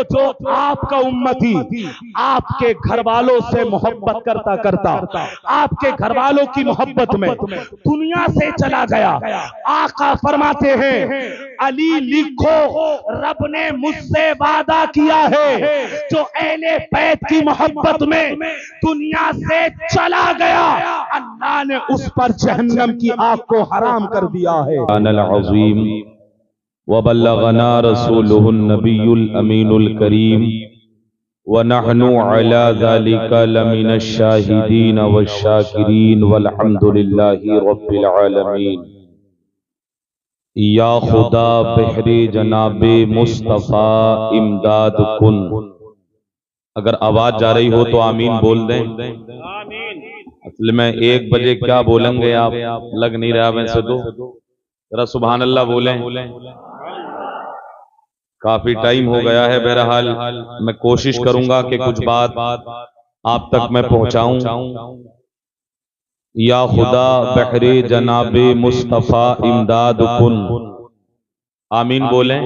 जो आपका उम्मती आपके घर वालों से मोहब्बत करता करता आपके घर वालों की मोहब्बत में दुनिया से चला गया। आका फरमाते हैं, अली लिखो, रब ने मुझसे वादा किया है जो अहले बैत की मोहब्बत में दुनिया से चला गया, अल्लाह ने उस पर जहन्नम की आग को हराम कर दिया है। अज़ीम वबल्लगना रसूलुहुन नबियुल अमीनुल करीम व नहनु अला ज़ालिका लमिनश शाहिदीन वश्शाकिरीन वल्हम्दुलिल्लाहि रब्बिल आलमीन। या खुदा बहरे जनाबे मुस्तफ़ा इमदाद कुन। अगर आवाज जा रही हो तो आमीन बोल दें। असल में 1 बजे क्या बोलेंगे आप, लग नहीं रहा वैसे तो, जरा सुभान अल्लाह बोलें। काफी टाइम हो गया है। बहरहाल मैं कोशिश करूंगा कि कुछ बात आप तक मैं पहुंचाऊं। या खुदा बहरे जनाबे मुस्तफ़ा इमदाद कुन। आमीन बोलें।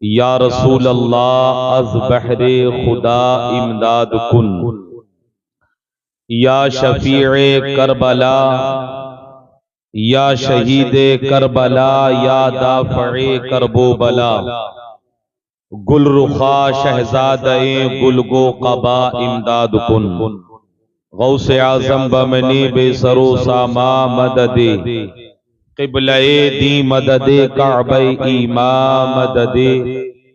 या रसूल अल्लाह अज़ बहरे खुदा इमदाद कुन। या शफीए करबला, या शहीदे करबला, या दाफ़े करबो बला, गुलरुखा शहजादे गुलगो कबा इमदाद कुन। गौसे आज़म बमनी बेसरो सामा मददे, क़िबले दी मददे काबे ईमा मददे,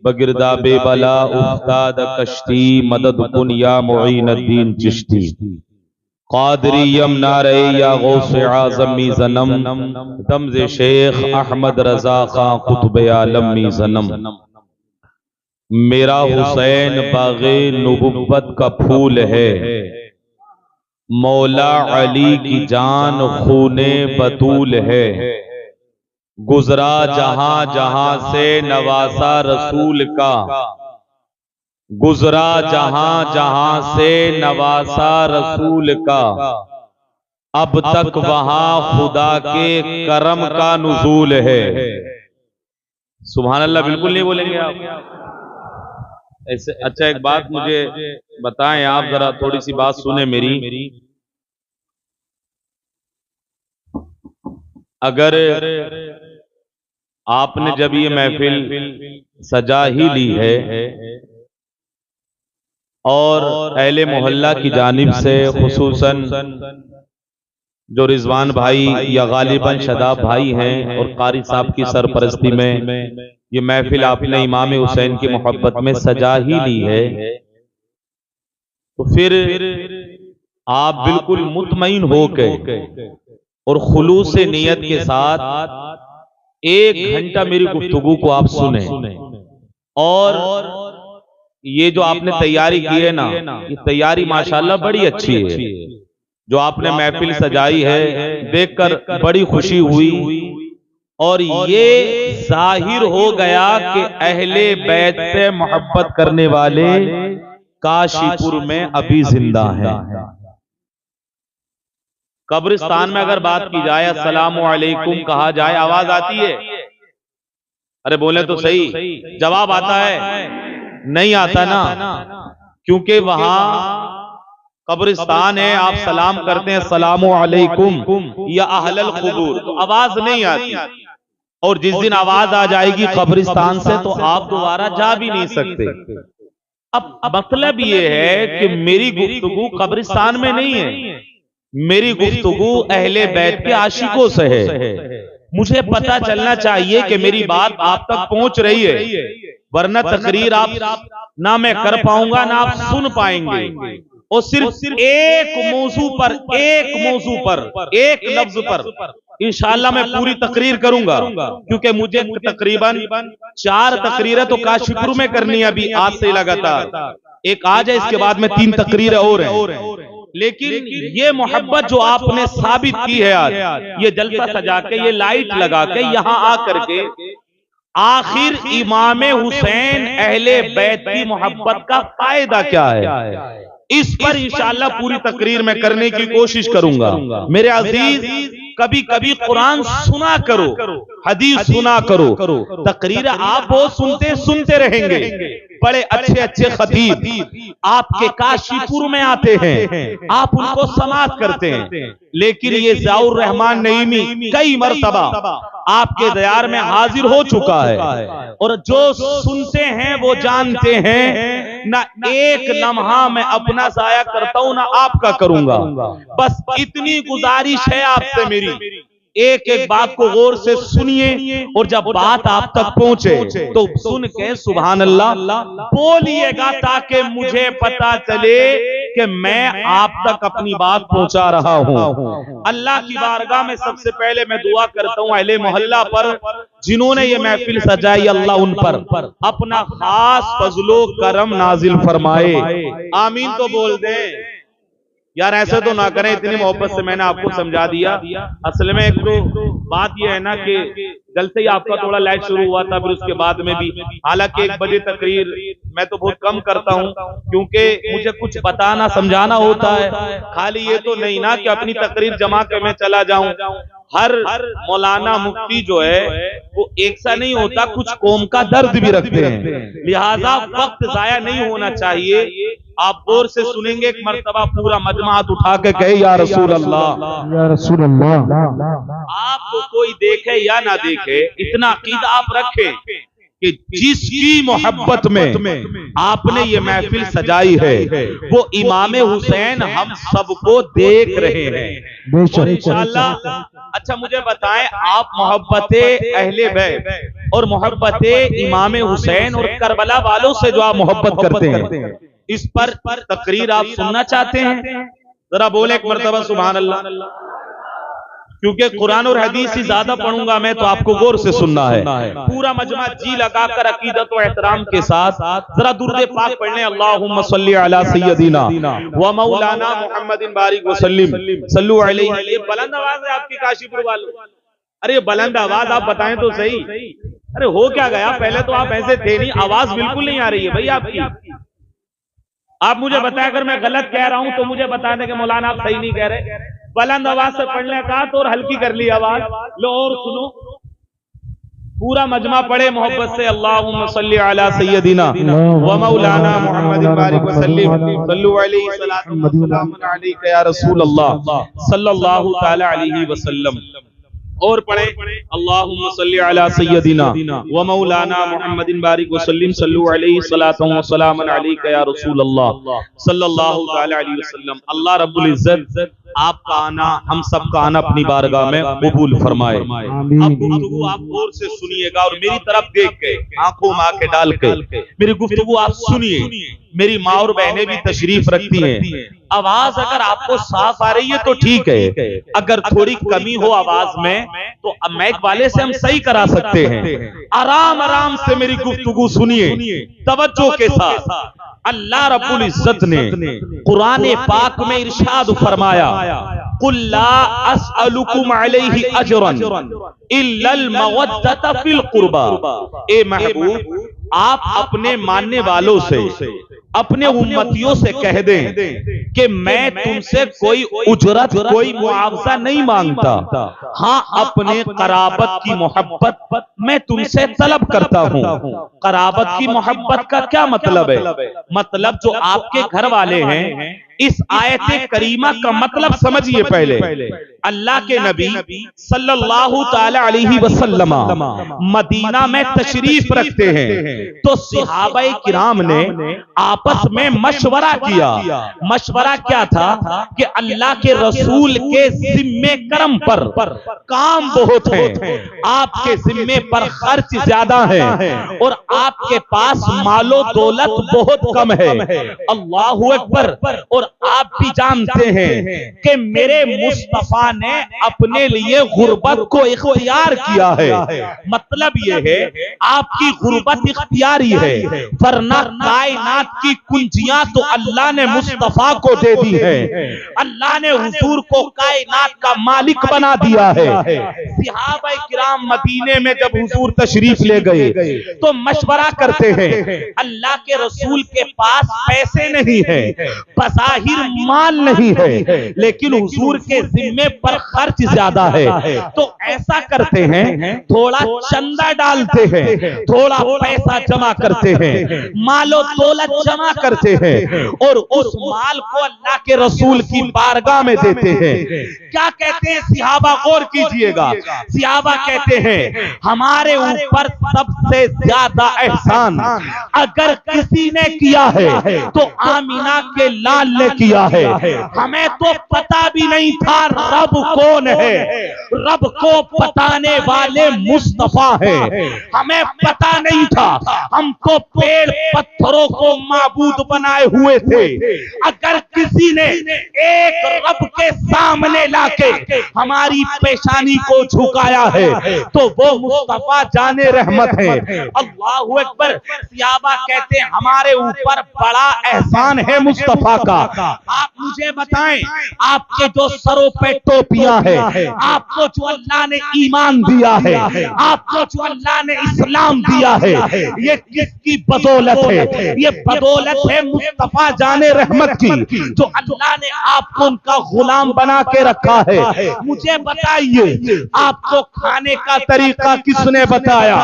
बगिरदाबे बला उफ्ताद कश्ती मदद कुन या मुईनुद्दीन चिश्ती। क़ादरी यमना रे या गौसे आज़मी ज़नम, दमज़े शेख अहमद रज़ा खां कुतुब आलमी ज़नम। मेरा हुसैन बाग़े नुबुव्वत का फूल है, मौला अली की जान खूने बतूल है। गुजरा जहां जहां से नवासा रसूल का, गुजरा जहां जहां से नवासा रसूल का, अब तक वहां खुदा के करम का नुज़ूल है। सुभान अल्लाह बिल्कुल नहीं बोलेंगे आप ऐसे। अच्छा एक बात मुझे बताएं आप, जरा थोड़ी सी बात सुने मेरी। अगर आपने जब ये महफिल सजा ही ली है और अहले मोहल्ला की जानिब से खुसूसन जो रिजवान भाई या गालिबन शदाब भाई हैं और कारी साहब की सरपरस्ती में ये महफिल आपने इमाम हुसैन की मोहब्बत में सजा ही ली है, तो फिर आप बिल्कुल मुतमईन होकर और खुलूस से नियत के साथ 1 घंटा मेरी गुफ्तगू को आप सुने। और ये जो आपने तैयारी की है ना, ये तैयारी माशाल्लाह बड़ी अच्छी है। जो आपने महफिल सजाई है देखकर बड़ी खुशी हुई। और ये जाहिर हो गया कि अहले बैत से मोहब्बत करने वाले काशीपुर में अभी जिंदा हैं। कब्रिस्तान में अगर बात की जाए, अस्सलामु अलैकुम कहा जाए, आवाज आती है? अरे बोले तो सही, जवाब आता है? नहीं आता ना, क्योंकि वहां कब्रिस्तान है, आप सलाम करते हैं अस्सलामु अलैकुम या अहलल कुबूर, तो आवाज नहीं आती। और जिस दिन आवाज आ जाएगी कब्रिस्तान से तो आप दोबारा जा भी नहीं सकते। अब मतलब ये है कि मेरी गुफ्तगू कब्रिस्तान में नहीं है, मेरी गुफ्तगू अहले बैत के आशिकों से है। मुझे पता चलना चाहिए कि मेरी बात आप तक पहुंच रही है, वरना तकरीर आप ना मैं कर पाऊंगा ना आप सुन पाएंगे। और सिर्फ एक मौजू पर एक लफ्ज पर इंशाअल्लाह मैं पूरी तकरीर करूंगा, क्योंकि मुझे तकरीबन 4 तकरीरें तो काशीपुर में करनी है अभी आज से लगातार। एक आज है, इसके बाद में 3 तकरीरें और हैं। लेकिन ये मोहब्बत जो आपने साबित की है आज, ये जलसा सजा के, ये लाइट लगा के, यहाँ आकर के आखिर इमाम हुसैन अहले बैत की मोहब्बत का फायदा क्या है, इस पर इंशाअल्लाह पूरी तकरीर में करने की कोशिश करूंगा। मेरे अजीज, कभी कभी कुरान सुना करो, हदीस सुना करो। तकरीर आप वो सुनते रहेंगे। बड़े अच्छे अच्छे खतीब आपके काशीपुर में आते हैं, आप उनको समाअत करते हैं, लेकिन ये ज़ियाउर रहमान नईमी कई मरतबा आपके दयार में हाजिर हो चुका है, और जो सुनते हैं वो जानते हैं ना एक लम्हा मैं अपना जाया करता हूं ना आपका करूंगा। बस इतनी गुजारिश है आपसे मेरी, एक एक बात को गौर से सुनिए, और जब बात आप तक पहुंचे तो सुन के सुभान अल्लाह बोलिएगा, ताकि मुझे पता चले कि मैं आप तक अपनी बात पहुंचा रहा हूं। अल्लाह की बारगाह में सबसे पहले मैं दुआ करता हूं अहले मोहल्ला पर, जिन्होंने ये महफिल सजाई, अल्लाह उन पर अपना खास फजलो करम नाजिल फरमाए। आमीन तो बोल दें यार, ऐसे तो ना करें। इतनी मोहब्बत से मैंने आपको समझा दिया। असल में एक तो बात यह है ना कि जल से ही आपका थोड़ा लाइट शुरू हुआ था, फिर उसके बाद में भी, हालांकि 1 बजे तकरीर मैं तो बहुत कम करता हूं, क्योंकि मुझे कुछ बताना समझाना होता है। खाली ये तो नहीं ना कि अपनी तकरीर जमा के मैं चला जाऊं। हर मौलाना मुफ्ती जो है वो एक सा नहीं होता, कुछ कौम का दर्द भी रखते हैं, लिहाजा वक्त जाया नहीं होना चाहिए। आप गौर से सुनेंगे, एक मर्तबा पूरा मजमा हाथ उठा के कहे या रसूल अल्लाह, या रसूल अल्लाह। आपको कोई देखे या ना देखे, इतना अकीदा आप रखें कि जिसकी मोहब्बत में आपने ये महफिल सजाई है वो इमाम हुसैन हम सबको देख रहे हैं, और इंशाअल्लाह। अच्छा मुझे बताएं, आप मोहब्बते अहले बैत और मोहब्बते इमाम हुसैन और करबला वालों से जो आप मोहब्बत करते हैं, इस पर तकरीर आप सुनना चाहते हैं? जरा बोले एक मर्तबा सुभान अल्लाह, क्योंकि कुरान और हदीस ही ज्यादा पढ़ूंगा मैं, तो आपको गौर से सुनना है। पूरा मजमा जी लगाकर अकीदत और एहतराम के साथ जरा दुरूद पाक पढ़ने, अल्लाहुम्मा सल्ली अला सय्यदिना व मौलाना मुहम्मदिन बारिक वसल्लिम सल्लु अलैहि। ये बुलंद आवाज है आपकी काशीपुर वालों, अरे बुलंद आवाज आप बताएं तो सही। अरे हो क्या गया, पहले तो आप ऐसे थे नहीं, आवाज बिल्कुल नहीं आ रही है भाई आपकी। आप मुझे बताया, अगर मैं गलत कह रहा हूं तो मुझे बता दें कि मौलाना आप सही नहीं कह रहे। बुलंद आवाज से पढ़ने का तो और हल्की कर ली आवाज। लो और सुनो, पूरा मजमा पढ़े मोहब्बत से, अल्लाहुम्मा सल्ली अला सय्यदिना व मौलाना मुहम्मदिन बारिक वसल्लिम सल्लु अलैहि सलातु व सलामुन अलैका या रसूल अल्लाह सल्लल्लाहु तआला अलैहि वसल्लम। और पढ़े, अल्लाहुम्मा सल्ली अला सय्यदिना व मौलाना मुहम्मदिन बारिक वसल्लिम सल्लु अलैहि सलातु व सलामुन अलैका या रसूल अल्लाह सल्लल्लाहु तआला अलैहि वसल्लम। अल्लाह रब्बुल इज्जत आपका आना, हम सबका आना अपनी बारगाह में कबूल फरमाए। अब गुफ्तगू आप गौर से सुनिएगा, और मेरी तरफ देख के, आंखों में आंखें डाल के मेरी गुफ्तगू आप सुनिए। मेरी माँ और बहनें भी तशरीफ रखती हैं। आवाज अगर आपको साफ आ रही है तो ठीक है, अगर थोड़ी कमी हो आवाज में तो माइक वाले से हम सही करा सकते हैं। आराम आराम से मेरी गुफ्तगू सुनिए, तवज्जो के साथ। अल्लाह रब्बुल इज्जत ने कुरान पाक में इरशाद फरमाया, कुल ला अस्अलुकुम अलैहि अजरन इल्लल मवद्दत फिल कुर्बा। ए महबूब, आप अपने मानने वालों से, अपने उम्मतियों से कह दें कि मैं तुमसे कोई उजरत, कोई मुआवजा नहीं मांगता। हाँ, अपने कराबत की मोहब्बत मैं तुमसे तलब करता हूँ। कराबत की मोहब्बत का क्या मतलब है? मतलब जो आपके घर वाले हैं, इस आयत करीमा का मतलब समझिए। पहले अल्लाह के नबी सल्लल्लाहु ताला अलैहि वसल्लम मदीना में तशरीफ रखते हैं, तो सहाबाए किराम ने आपस में मशवरा किया। मशवरा क्या था कि अल्लाह के रसूल के जिम्मे करम पर काम बहुत है, आपके जिम्मे पर खर्च ज्यादा है, और आपके पास मालो दौलत बहुत कम है। अल्लाहु अकबर। और आप भी जानते हैं कि मेरे मुस्तफा ने अपने लिए गुर्बत को इख्तियार किया है। मतलब यह है आपकी गुर्बत इख्तियारी है, वरना कायनात की कुंजियां तो अल्लाह ने मुस्तफा को दे दी है। अल्लाह ने हुजूर को कायनात का मालिक बना दिया है। सहाबाए किराम मदीने में जब हुजूर तशरीफ ले गए तो मशवरा करते हैं, अल्लाह के रसूल के पास पैसे नहीं है, बजाय जाहिर माल नहीं है, लेकिन हुजूर के जिम्मे पर खर्च ज्यादा है, तो ऐसा करते हैं थोड़ा चंदा डालते हैं, थोड़ा पैसा जमा करते हैं, मालो दौलत जमा करते हैं और उस माल को अल्लाह के रसूल की बारगाह में देते हैं। क्या कहते हैं सहाबा, गौर कीजिएगा, सहाबा कहते हैं हमारे ऊपर सबसे ज्यादा एहसान अगर किसी ने किया है तो आमिना के लाल ने किया है। हमें तो पता भी नहीं था रब कौन है, रब को बताने वाले मुस्तफा है। हमें पता नहीं था, हम तो पेड़ पत्थरों को माबूद बनाए हुए थे। अगर किसी ने एक रब के सामने लाके हमारी पेशानी को झुकाया है तो वो मुस्तफा जाने रहमत है। अल्लाहु अकबर। सहाबा कहते हैं हमारे ऊपर बड़ा एहसान है मुस्तफा का। आप मुझे बताएं, आपके जो सरों पे टोपियां है, आपको जो अल्लाह ने ईमान दिया है, आपको जो अल्लाह ने इस्लाम दिया है, ये किसकी बदौलत है? ये बदौलत है मुस्तफा जाने रहमत की, जो अल्लाह ने आपको उनका गुलाम बना के रखा है। मुझे बताइए, आपको खाने का तरीका किसने बताया?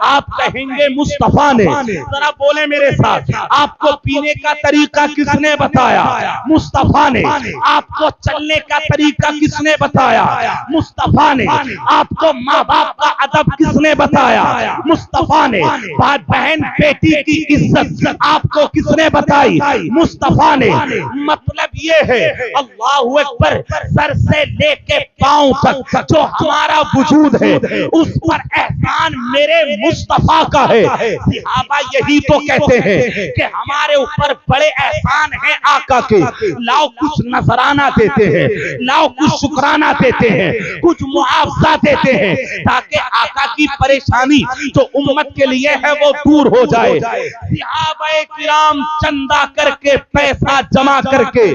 आप कहेंगे मुस्तफा ने। जरा बोले मेरे साथ, आपको पीने का तरीका किसने बताया? मुस्तफा ने। आपको चलने का तरीका किसने बताया? मुस्तफा ने। आपको माँ बाप का अदब किसने बताया? मुस्तफा ने। भाई बहन बेटी की इज्जत आपको किसने बताई? मुस्तफा ने। मतलब ये है, अल्लाहु अकबर, सर से लेके पांव तक जो हमारा वजूद है उस पर एहसान मेरे मुस्तफा का है। सहाबा यही तो कहते हैं कि हमारे ऊपर बड़े एहसान हैं आका के। लाओ कुछ नजराना देते हैं, लाओ कुछ शुक्राना देते हैं, कुछ मुआवजा देते हैं, ताकि आका की परेशानी जो उम्मत के लिए है वो दूर हो जाए। सहाबाए किराम चंदा करके, पैसा जमा करके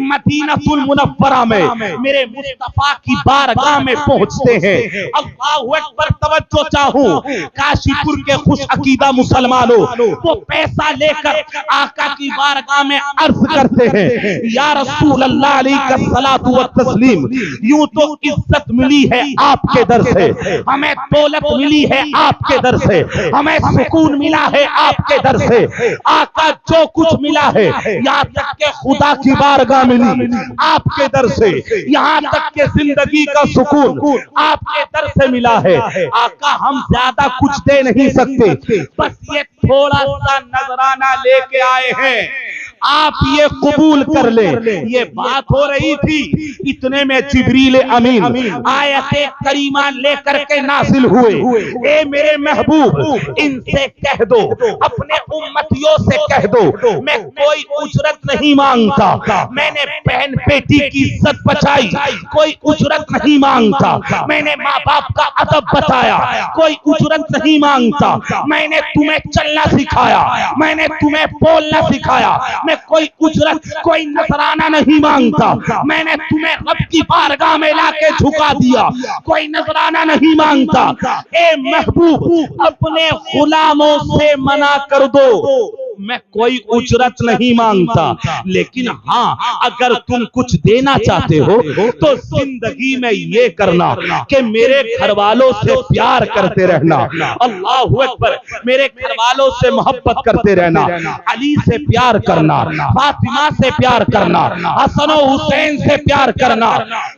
मदीनतुल मुनव्वरा में मेरे मुस्तफा की बारगाह में पहुंचते हैं। अल्लाहु अकबर। तवज्जो चाहूं, काशीपुर के खुश अकीदा मुसलमानों, वो पैसा लेकर आका की बारगाह में अर्ज करते हैं, या रसूल अल्लाह अलैहि सलातु व तस्लीम, यूं तो इज्जत मिली है आपके दर से, हमें दौलत मिली है आपके दर से, हमें सुकून मिला है आपके दर से। आका जो कुछ मिला है, यहाँ तक के खुदा की बारगाह मिली आपके दर से, यहाँ तक के जिंदगी का सुकून आपके दर से मिला है। आका हम ज्यादा कुछ दे नहीं सकते, बस ये थोड़ा सा नजराना लेके आए हैं, आप ये कबूल कर ले। ये बात हो रही थी, इतने में जिब्रील अमीन आयते करीमा लेकर के नाजिल हुए। ए मेरे महबूब, इनसे कह दो, अपने उम्मतियों से कह दो, मैं कोई उजरत नहीं मांगता, मैंने बहन बेटी की इज्जत बचाई, कोई उजरत नहीं मांगता, मैंने माँ बाप का अदब बताया, कोई उजरत नहीं मांगता, मैंने तुम्हें चलना सिखाया, मैंने तुम्हें बोलना सिखाया, मैं कोई उजरत, कोई नजराना नहीं मांगता, मैंने तुम्हें रब की बारगाह में लाके झुका दिया, कोई नजराना नहीं मांगता। ए महबूब, अपने गुलामों से मना कर दो, मैं कोई उजरत नहीं मांगता, लेकिन हाँ अगर तुम कुछ देना चाहते हो तो जिंदगी में ये करना कि मेरे घर वालों से प्यार करते रहना। अल्लाहु अकबर। मेरे घर वालों से मोहब्बत करते रहना, अली से प्यार करना, फातिमा से प्यार करना, हसन और हुसैन से प्यार करना।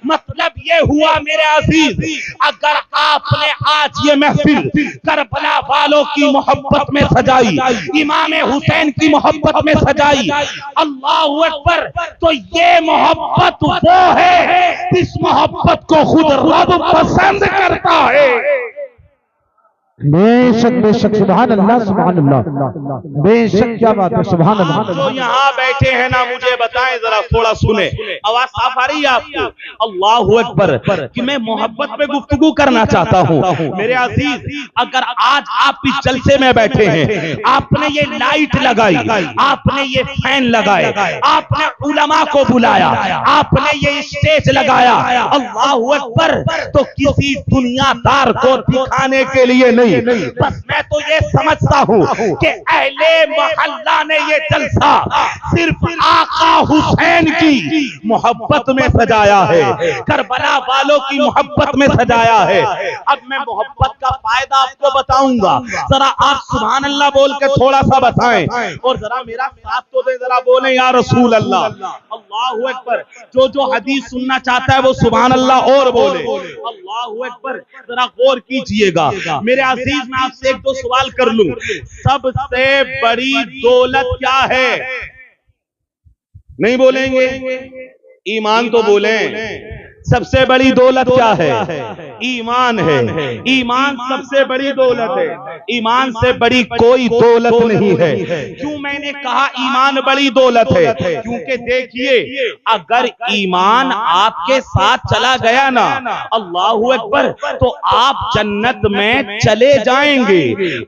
मतलब ये हुआ मेरे अजीज, अगर आपने आज ये महफिल करबला वालों की मोहब्बत में सजाई, इमाम हुसैन की मोहब्बत में सजाई, अल्लाहु अकबर, तो ये मोहब्बत वो है जिस मोहब्बत को खुद रब पसंद करता है। बेशक सुभान अल्लाह, सुभान अल्लाह, बेशक क्या बात है, सुभान अल्लाह। जो यहाँ बैठे हैं ना, मुझे बताएं जरा, थोड़ा सुने, आवाज साफ आ रही है आपको? अल्लाहु अकबर। कि मैं मोहब्बत पे गुफ्तगू करना चाहता हूँ मेरे अजीज। अगर आज आप इस जलसे में बैठे हैं, आपने ये लाइट लगाई, आपने ये फैन लगाए, आपने उलमा को बुलाया, आपने ये स्टेज लगाया, अल्लाहु अकबर, तो किसी दुनियादार को दिखाने के लिए नहीं, नहीं, बस मैं तो ये समझता हूँ कि अहले मोहल्ला ने ये जलसा सिर्फ आका हुसैन की मोहब्बत में सजाया है, करबला वालों की मोहब्बत में सजाया है। अब मैं मोहब्बत का फायदा आपको बताऊंगा, जरा आप सुभान अल्लाह बोल के थोड़ा सा बताएं और जरा मेरा साथ तो दे, जरा बोले या रसूल अल्लाह, अल्लाहु अकबर। जो हदीस सुनना चाहता है वो सुभान अल्लाह और बोले, अल्लाहु अकबर। जरा गौर कीजिएगा मेरे अजीज, मैं आपसे एक दो सवाल कर लूं, सबसे बड़ी दौलत क्या है? नहीं बोलेंगे? ईमान तो बोलें। सबसे बड़ी दौलत क्या है? ईमान है। ईमान सबसे बड़ी दौलत है, ईमान से बड़ी कोई दौलत नहीं है। क्यों मैंने कहा ईमान बड़ी दौलत है? क्योंकि देखिए, अगर ईमान आपके साथ चला गया ना, अल्लाहु अकबर, तो आप जन्नत में चले जाएंगे।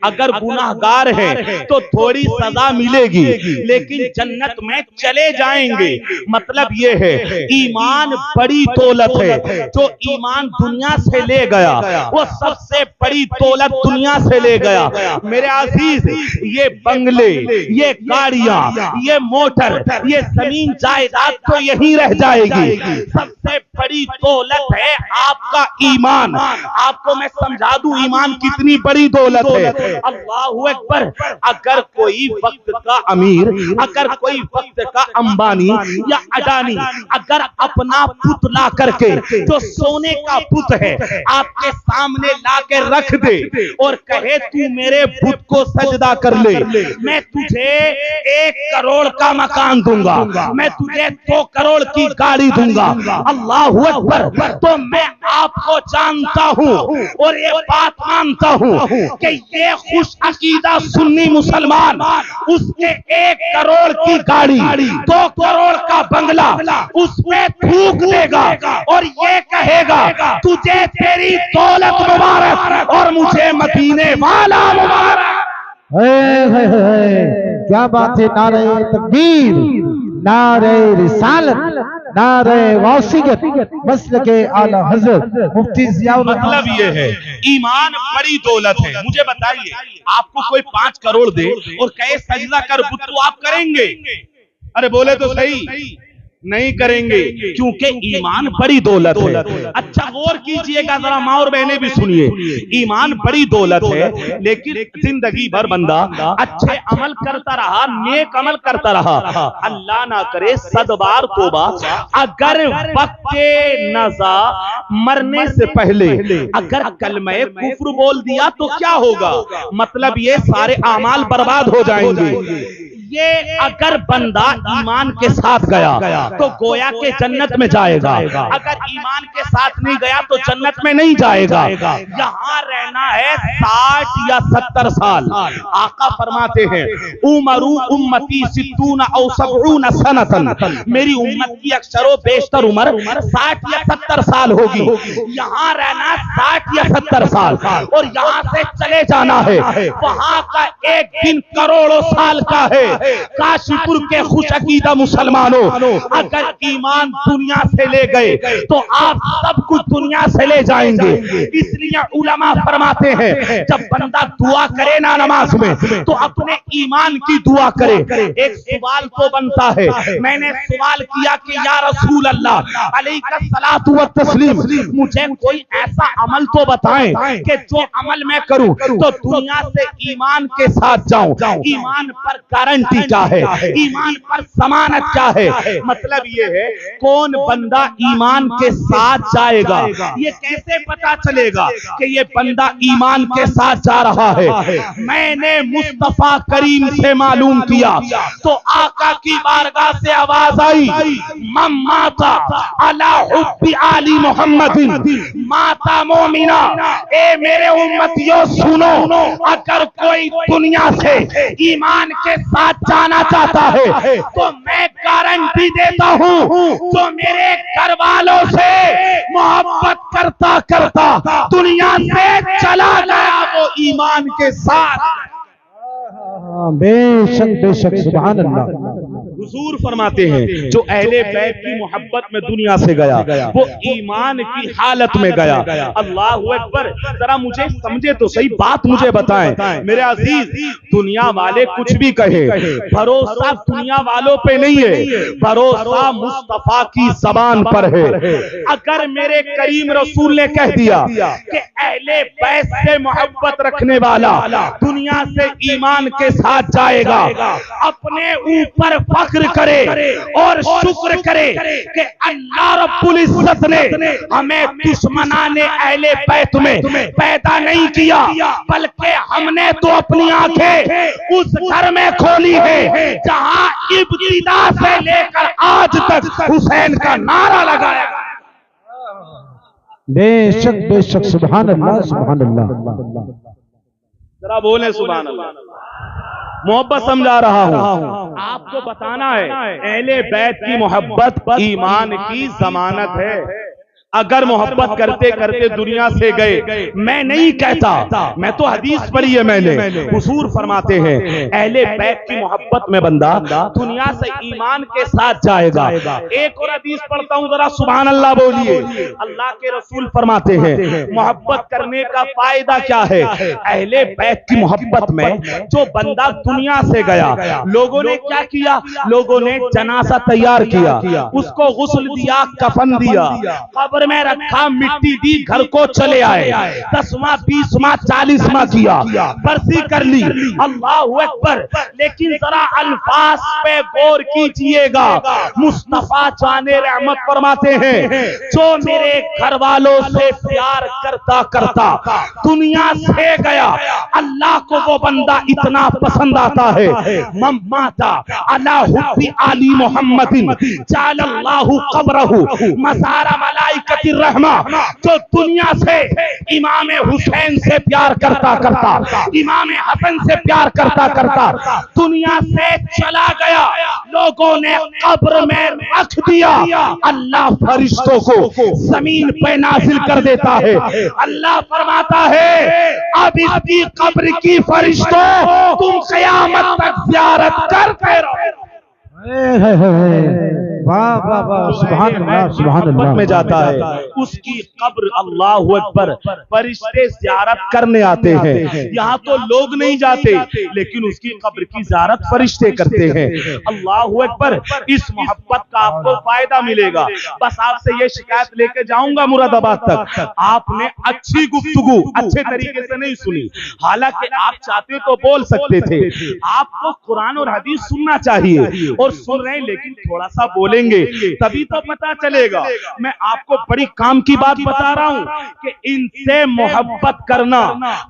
अगर गुनाहगार हैं तो थोड़ी सजा मिलेगी, लेकिन जन्नत में चले जाएंगे। मतलब ये है, ईमान बड़ी दौलत है। जो ईमान दुनिया से ले गया वो सबसे बड़ी दौलत दुनिया से ले गया। मेरे अजीज, ये बंगले, ये गाड़ियां, ये मोटर, ये जमीन जायदाद तो यहीं रह जाएगी। सबसे बड़ी दौलत है आपका ईमान। आपको मैं समझा दूं ईमान कितनी बड़ी दौलत है। अल्लाहु अकबर। अगर कोई वक्त का अमीर, अगर कोई वक्त का अंबानी या अडानी अगर अपना पुत ला करके, जो सोने का पुत है, आपके सामने ला के रख दे और कहे तू मेरे पुत को सजदा कर ले, मैं तुझे 1 करोड़ का मकान दूंगा, मैं तुझे 2 करोड़ की गाड़ी दूंगा, अल्लाहु अकबर, तो मैं आपको जानता हूं और ये बात मानता हूं कि ये खुश अकीदा सुन्नी मुसलमान उसके 1 करोड़ की गाड़ी, 2 करोड़ का बंगला उसमें थूक देगा और ये कहेगा तुझे तेरी दौलत मुबारक और मुझे मदीने वाला मुबारक। क्या बात है। नारे तकबीर, नारे रिसालत, नारे वासियत, मसलके आला हजरत मुफ्ती जियाउर। मतलब ये है ईमान बड़ी दौलत है। मुझे बताइए, आपको कोई 5 करोड़ दे और कहे सजदा कर पुत, तो आप करेंगे? अरे बोले तो सही, नहीं करेंगे, क्योंकि ईमान बड़ी दौलत है। अच्छा गौर कीजिएगा जरा, माँ और बहनें भी सुनिए, ईमान बड़ी दौलत है, लेकिन जिंदगी भर बंदा अच्छे अमल करता रहा, नेक अमल करता रहा, अल्लाह ना करे सदबार तौबा, अगर वक्त नज़ा मरने से पहले अगर कलमे कुफ्र बोल दिया तो क्या होगा? मतलब ये सारे अमाल बर्बाद हो जाएंगे। ये अगर बंदा ईमान के साथ गया तो गोया के जन्नत में जाएगा, अगर ईमान के साथ नहीं गया तो जन्नत में नहीं जाएगा। यहाँ रहना है 60 या 70 साल। आका फरमाते हैं उमरू उम्मती सित्तून औ सबऊन सनतन, मेरी उम्मत की अक्सरो बेशतर उम्र 60 या 70 साल होगी। यहाँ रहना 60 या 70 साल और यहाँ से चले जाना है। वहाँ का एक दिन करोड़ों साल का है। काशीपुर के खुश अकीदा मुसलमानों, अगर ईमान दुनिया से ले गए तो आप सब कुछ दुनिया से ले जाएंगे। इसलिए उलमा फरमाते हैं जब बंदा दुआ करे ना नमाज में तो अपने ईमान की दुआ करे। एक सवाल तो बनता है, मैंने सवाल किया कि या रसूल अल्लाह अलैहिस्सलातु व तस्लीम, मुझे कोई ऐसा अमल तो बताएं कि जो अमल मैं करूं तो दुनिया से ईमान के साथ जाऊं। ईमान पर गारंटी क्या है, ईमान पर जमानत क्या है? मतलब ये है कौन बंदा ईमान के साथ जाएगा, ये कैसे पता चलेगा कि ये बंदा ईमान के साथ जा रहा है? मैंने मुस्तफा करीम से मालूम किया तो आका की बारगाह से आवाज आई, मम्माता अला हुब्बी आली मोहम्मदिन माता मोमिना। ए मेरे उम्मतियों सुनो, अगर कोई दुनिया से ईमान के साथ जाना चाहता है तो मैं गारंटी देता हूं, जो मेरे घर वालों से मोहब्बत करता करता दुनिया से चला गया वो ईमान के साथ। बेशक बेशक, सुभान अल्लाह। हुजूर फरमाते हैं जो अहले बैत की मोहब्बत में दुनिया से गया वो ईमान की हालत में गया। अल्लाह अकबर। जरा मुझे समझे तो सही, बात मुझे बताएं मेरे अजीज। दुनिया वाले कुछ भी कहे, भरोसा दुनिया वालों पे नहीं है, भरोसा मुस्तफा की जबान पर है। अगर मेरे करीम रसूल ने कह दिया कि अहले बैत से मोहब्बत रखने वाला दुनिया से ईमान के साथ जाएगा, अपने ऊपर फख्र करे और शुक्र करे कि अल्लाह रब्बुल इज्जत ने हमें दुश्मनाने अहले बैत में पैदा नहीं किया, बल्कि हमने तो अपनी आंखें उस घर में खोली है जहां इब्तिदा से लेकर आज तक हुसैन का नारा लगाया। बेशक बेशक, सुभान अल्लाह सुभान अल्लाह। जरा बोले सुभान अल्लाह। मोहब्बत समझा रहा हूं, आपको बताना है अहले बैत की मोहब्बत ईमान की जमानत है। अगर मोहब्बत करते करते दुनिया से गए, मैं नहीं कहता, मैं तो हदीस पढ़ी है मैंने, हुजूर फरमाते हैं अहले बैत की मोहब्बत में बंदा दुनिया से ईमान के साथ जाएगा। एक और हदीस पढ़ता हूं, जरा सुभान अल्लाह बोलिए। अल्लाह के रसूल फरमाते हैं मोहब्बत करने का फायदा क्या है। अहले बैत की मोहब्बत में जो बंदा दुनिया से गया, लोगों ने क्या किया, लोगों ने जनाजा तैयार किया, उसको गुस्ल दिया, कफन दिया, कब्र में रखा, मिट्टी दी, घर को चले आए, 10वां 20वां 40वां किया, बरसी कर ली। अल्लाह अकबर। लेकिन जरा अल्फाज पे गौर कीजिएगा, मुस्तफा जाने रहमत फरमाते हैं जो मेरे घर वालों से प्यार करता करता दुनिया से गया, अल्लाह को वो बंदा इतना पसंद आता है, मम्माता अला हुब्बी आली मुहम्मदिन जालल्लाहु कब्रहु मज़ारा मलाइका रहमा। जो दुनिया से इमाम हुसैन से प्यार करता करता, इमाम हसन से प्यार करता करता दुनिया से चला गया, लोगों ने कब्र में रख दिया, अल्लाह फरिश्तों को जमीन पे नाजिल कर देता है। अल्लाह फरमाता है अब इसकी कब्र की फरिश्तों तुम क़यामत तक ज़ियारत करते रहो। वाह वाह वाह, सुभान अल्लाह सुभान अल्लाह। में जाता है उसकी कब्र, अल्लाह अकबर, फरिश्ते ज़ियारत करने आते हैं। यहाँ तो लोग नहीं जाते, लेकिन उसकी कब्र की ज़ियारत फरिश्ते करते हैं। अल्लाह अकबर। इस मोहब्बत का आपको फायदा मिलेगा। बस आपसे ये शिकायत लेके जाऊंगा मुरादाबाद तक, आपने अच्छी गुफ्तगू अच्छे तरीके से नहीं सुनी। हालांकि आप चाहते तो बोल सकते थे, आपको कुरान और हदीस सुनना चाहिए और सुन रहे हैं, लेकिन थोड़ा सा बोलेंगे तभी तो पता चलेगा। मैं आपको बड़ी काम की बात बता रहा हूं कि इनसे मोहब्बत करना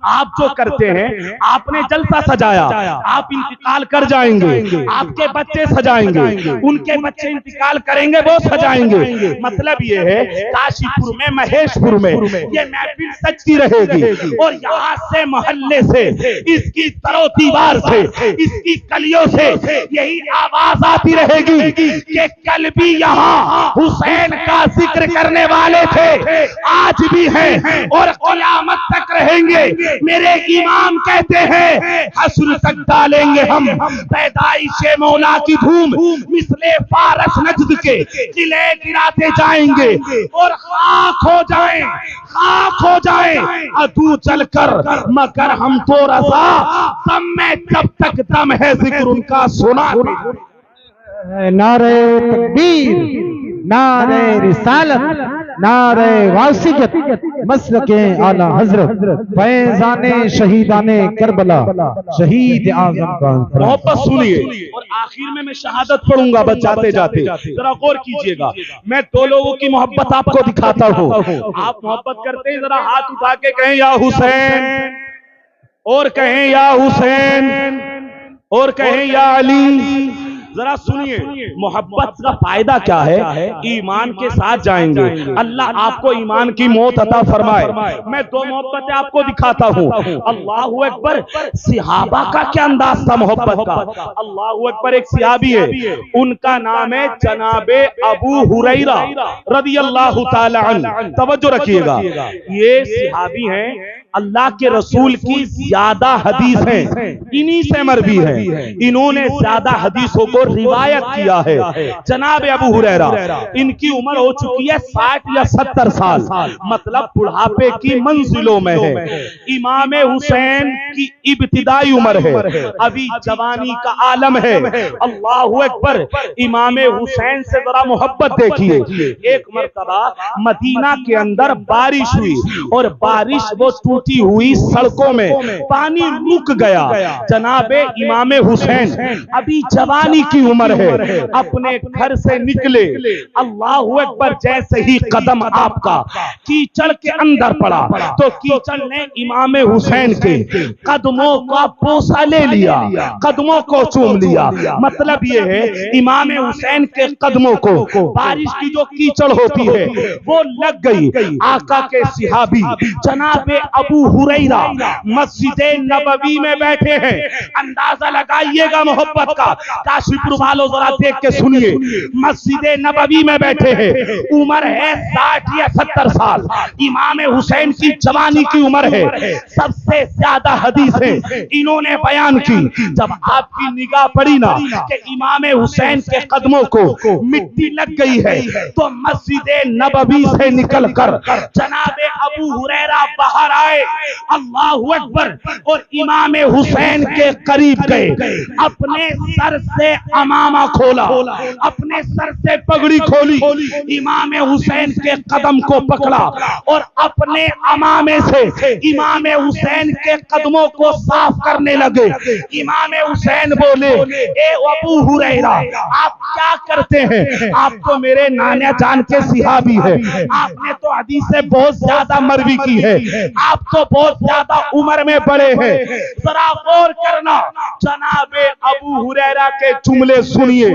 आप जो करते हैं, आपने जलसा सजाया, आप इंतकाल कर जाएंगे, आपके बच्चे सजाएंगे, उनके बच्चे इंतकाल करेंगे, वो सजाएंगे। मतलब ये है काशीपुर में, महेशपुर में ये महफिल सजती रहेगी और यहाँ से मोहल्ले से, इसकी तरो दीवार से, इसकी कलियों से यही आवाज आती रहेगी कि कल भी यहाँ हुसैन का जिक्र करने वाले थे, आज भी हैं और क़यामत तक रहेंगे। मेरे इमाम कहते हैं हश्र तक डालेंगे हम पैदाइशे मौला की धूम, मिसले फारस नजद के किले गिराते जाएंगे और खाक हो जाएं, खाक हो जाएं अदू चलकर, मगर हम तो रज़ा दम में जब तक दम है जिक्र उनका सुना। नारे तकबीर, नारे रिसालत, नारे वासियत, मसलके आला हजरत, फैजाने शहीदाने करबला, शहीद आज़म का। मोहब्बत सुनिए और आखिर में मैं शहादत पढ़ूंगा बस जाते जाते, जरा गौर कीजिएगा। मैं दो लोगों की मोहब्बत आपको दिखाता हूँ। आप मोहब्बत करते हैं, जरा हाथ उठा के कहें या हुसैन, और कहें या हुसैन, और कहें या अली। जरा सुनिए मोहब्बत का फायदा क्या है। ईमान के साथ जाएंगे, अल्लाह आपको ईमान की मौत अता फरमाए। मैं दो मोहब्बतें आपको दिखाता हूँ। अल्लाह अकबर। सिहाबा का क्या अंदाज था मोहब्बत का। अल्लाह अकबर। एक सिहाबी है, उनका नाम है जनाबे अबू हुरैरा रज़ियल्लाहु ताला अन्हु। तवज्जो रखिएगा, ये सिहाबी हैं अल्लाह के रसूल की ज्यादा हदीस हैं इन्हीं से मरवी है। इन्होंने ज्यादा हदीसों को रिवायत किया है। जनाब अबू हुरैरा, इनकी उम्र हो चुकी है 60 या 70 साल, मतलब बुढ़ापे की मंजिलों में है। इमाम हुसैन की इब्तिदाई उम्र है, अभी जवानी का आलम है। अल्लाहु अकबर। इमाम हुसैन से जरा मोहब्बत देखिए। एक मर्तबा मदीना के अंदर बारिश हुई और बारिश वो टूटी हुई सड़कों में पानी रुक गया। जनाबे इमाम हुसैन अभी जवानी की उम्र है, अपने घर से निकले। अल्लाहु अकबर। जैसे ही कदम आपका कीचड़ के अंदर पड़ा तो कीचड़ ने इमाम हुसैन के कदमों का बोसा ले लिया, कदमों को चूम लिया। मतलब ये है इमाम हुसैन के कदमों को बारिश की जो कीचड़ होती है वो लग गई। आका के सिहाबी जनाबे अबू हुरैरा मस्जिद नबवी में बैठे हैं। अंदाजा लगाइएगा मोहब्बत का। काशीपुर वालों जरा देख के सुनिए। मस्जिद नबवी में बैठे हैं, उम्र है 60 या 70 साल। इमाम हुसैन की जवानी की उम्र है। सबसे ज्यादा हदीसें इन्होंने बयान की। जब आपकी निगाह पड़ी ना कि इमाम हुसैन के कदमों को मिट्टी लग गई है तो मस्जिद नबवी से निकलकर जनाबे अबू हुरैरा बाहर आए। अल्लाहु अकबर। और इमाम हुसैन के करीब गए, अपने सर से अमामा खोला, अपने सर से पगड़ी खोली, इमाम हुसैन के कदम को पकड़ा और अपने अमामे से इमाम हुसैन के कदमों को साफ करने लगे। इमाम हुसैन बोले, ए अबू हुरैरा आप क्या करते हैं? आप तो मेरे नाना जान के सिहाबी है, आपने तो हदीस से बहुत ज्यादा मरवी की है, आप तो बहुत ज्यादा उम्र में बड़े हैं, जरा गौर करना। जनाबे अबू हुरैरा के जुमले सुनिए।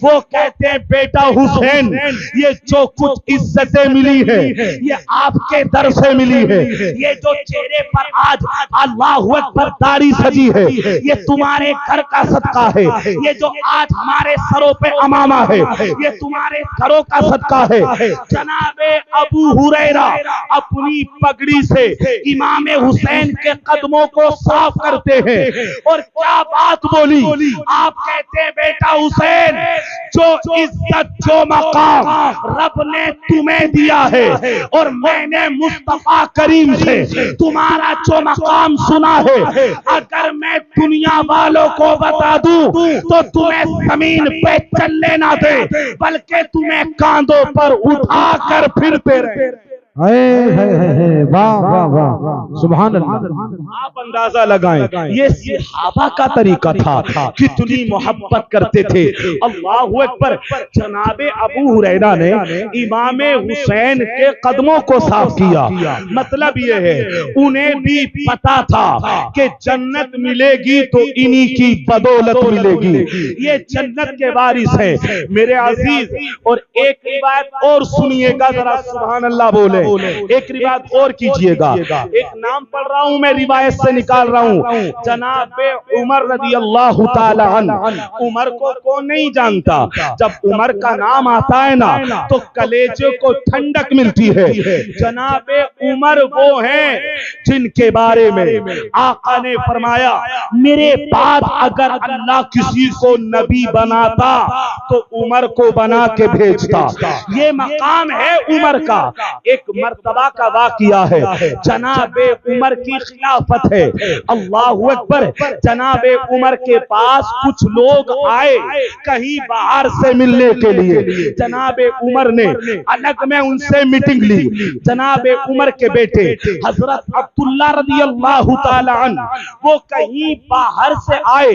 वो कहते हैं बेटा हुसैन, ये जो कुछ इज्जतें मिली है ये आपके दर से मिली है। ये जो चेहरे पर आज अल्लाहु अकबर दाढ़ी सजी है ये तुम्हारे घर का सदका है। ये जो आज हमारे सरों पे अमामा है ये तुम्हारे घरों का सदका है। जनाबे अबू हुरैरा अपनी पगड़ी से इमाम हुसैन के कदमों को साफ करते हैं। और क्या बात बोली। आप कहते हैं बेटा हुसैन, जो इज्जत जो मकाम रब ने तुम्हें दिया है और मैंने मुस्तफा करीम से तुम्हारा जो मकाम सुना है, अगर मैं दुनिया वालों को बता दूं तो तुम्हें जमीन पे चलने ना दे बल्कि तुम्हें कांधों पर उठा कर फिरते रहे। वाह वाह वाह, सुभान अल्लाह। आप अंदाजा लगाएं ये सहाबा का तरीका था, कितनी मोहब्बत करते थे। अल्लाहु अकबर। जनाबे अबू हुरैरा ने इमाम हुसैन के कदमों को साफ किया। मतलब ये है उन्हें भी पता था कि जन्नत मिलेगी तो इन्हीं की बदौलत मिलेगी, ये जन्नत के वारिस है मेरे अजीज। और एक रिवायत और सुनिएगा जरा, सुभान अल्लाह बोले। एक रिवायत और कीजिएगा। एक नाम पढ़ रहा हूं मैं, रिवायत से निकाल रहा हूं। जनाबे उमर रज़ी अल्लाह ताला अन्हु। उमर को कौन नहीं जानता? जब उमर का नाम आता है ना तो कलेजे को ठंडक मिलती है। जनाबे उमर वो हैं जिनके बारे में आका ने फरमाया, मेरे बाद अगर अल्लाह किसी को नबी बनाता तो उमर को बना के भेजता। ये मकाम है उमर का। एक मर्तबा का वाकिया है, जनाबे उमर की खिलाफत है। अल्लाहु अकबर। जनाबे उमर के पास कुछ लोग आए कहीं बाहर से मिलने के लिए। जनाबे उमर ने अलग में उनसे मीटिंग ली। जनाबे उमर के बेटे हजरत अब्दुल्ला रज़ी अल्लाह ताला अन्हु वो कहीं बाहर से आए,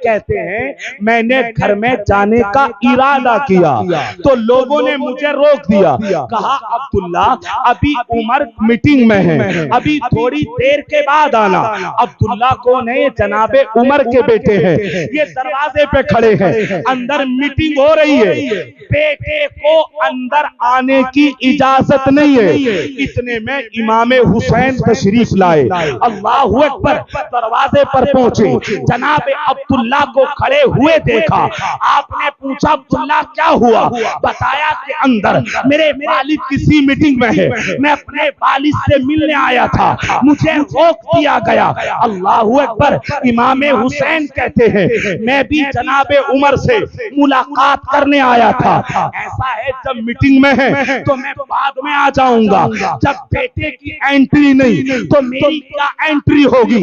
कहते हैं मैंने घर में जाने का इरादा किया तो लोगों ने मुझे रोक दिया। कहा अब्दुल्ला अभी उमर मीटिंग में है, अभी थोड़ी देर के बाद आना। अब्दुल्ला कौन है? जनाबे उमर के बेटे हैं। ये दरवाजे पे खड़े हैं, अंदर मीटिंग हो रही है, बेटे को अंदर आने की इजाजत नहीं है। इतने में इमाम हुसैन तशरीफ लाए। अल्लाहु अकबर। दरवाजे पर पहुंचे, जनाबे अब्दुल्ला को खड़े हुए देखा। आपने पूछा अब्दुल्ला क्या हुआ? बताया कि अंदर मेरे वालिद किसी मीटिंग में है, हैं, मैं अपने वालिद से मिलने आया था, मुझे रोक दिया गया। अल्लाहू अकबर। इमाम हुसैन कहते हैं मैं भी जनाबे उमर से मुलाकात करने आया था। ऐसा है जब मीटिंग में है तो मैं बाद में आ जाऊंगा, जब बेटे की एंट्री नहीं तो मेरी क्या एंट्री होगी।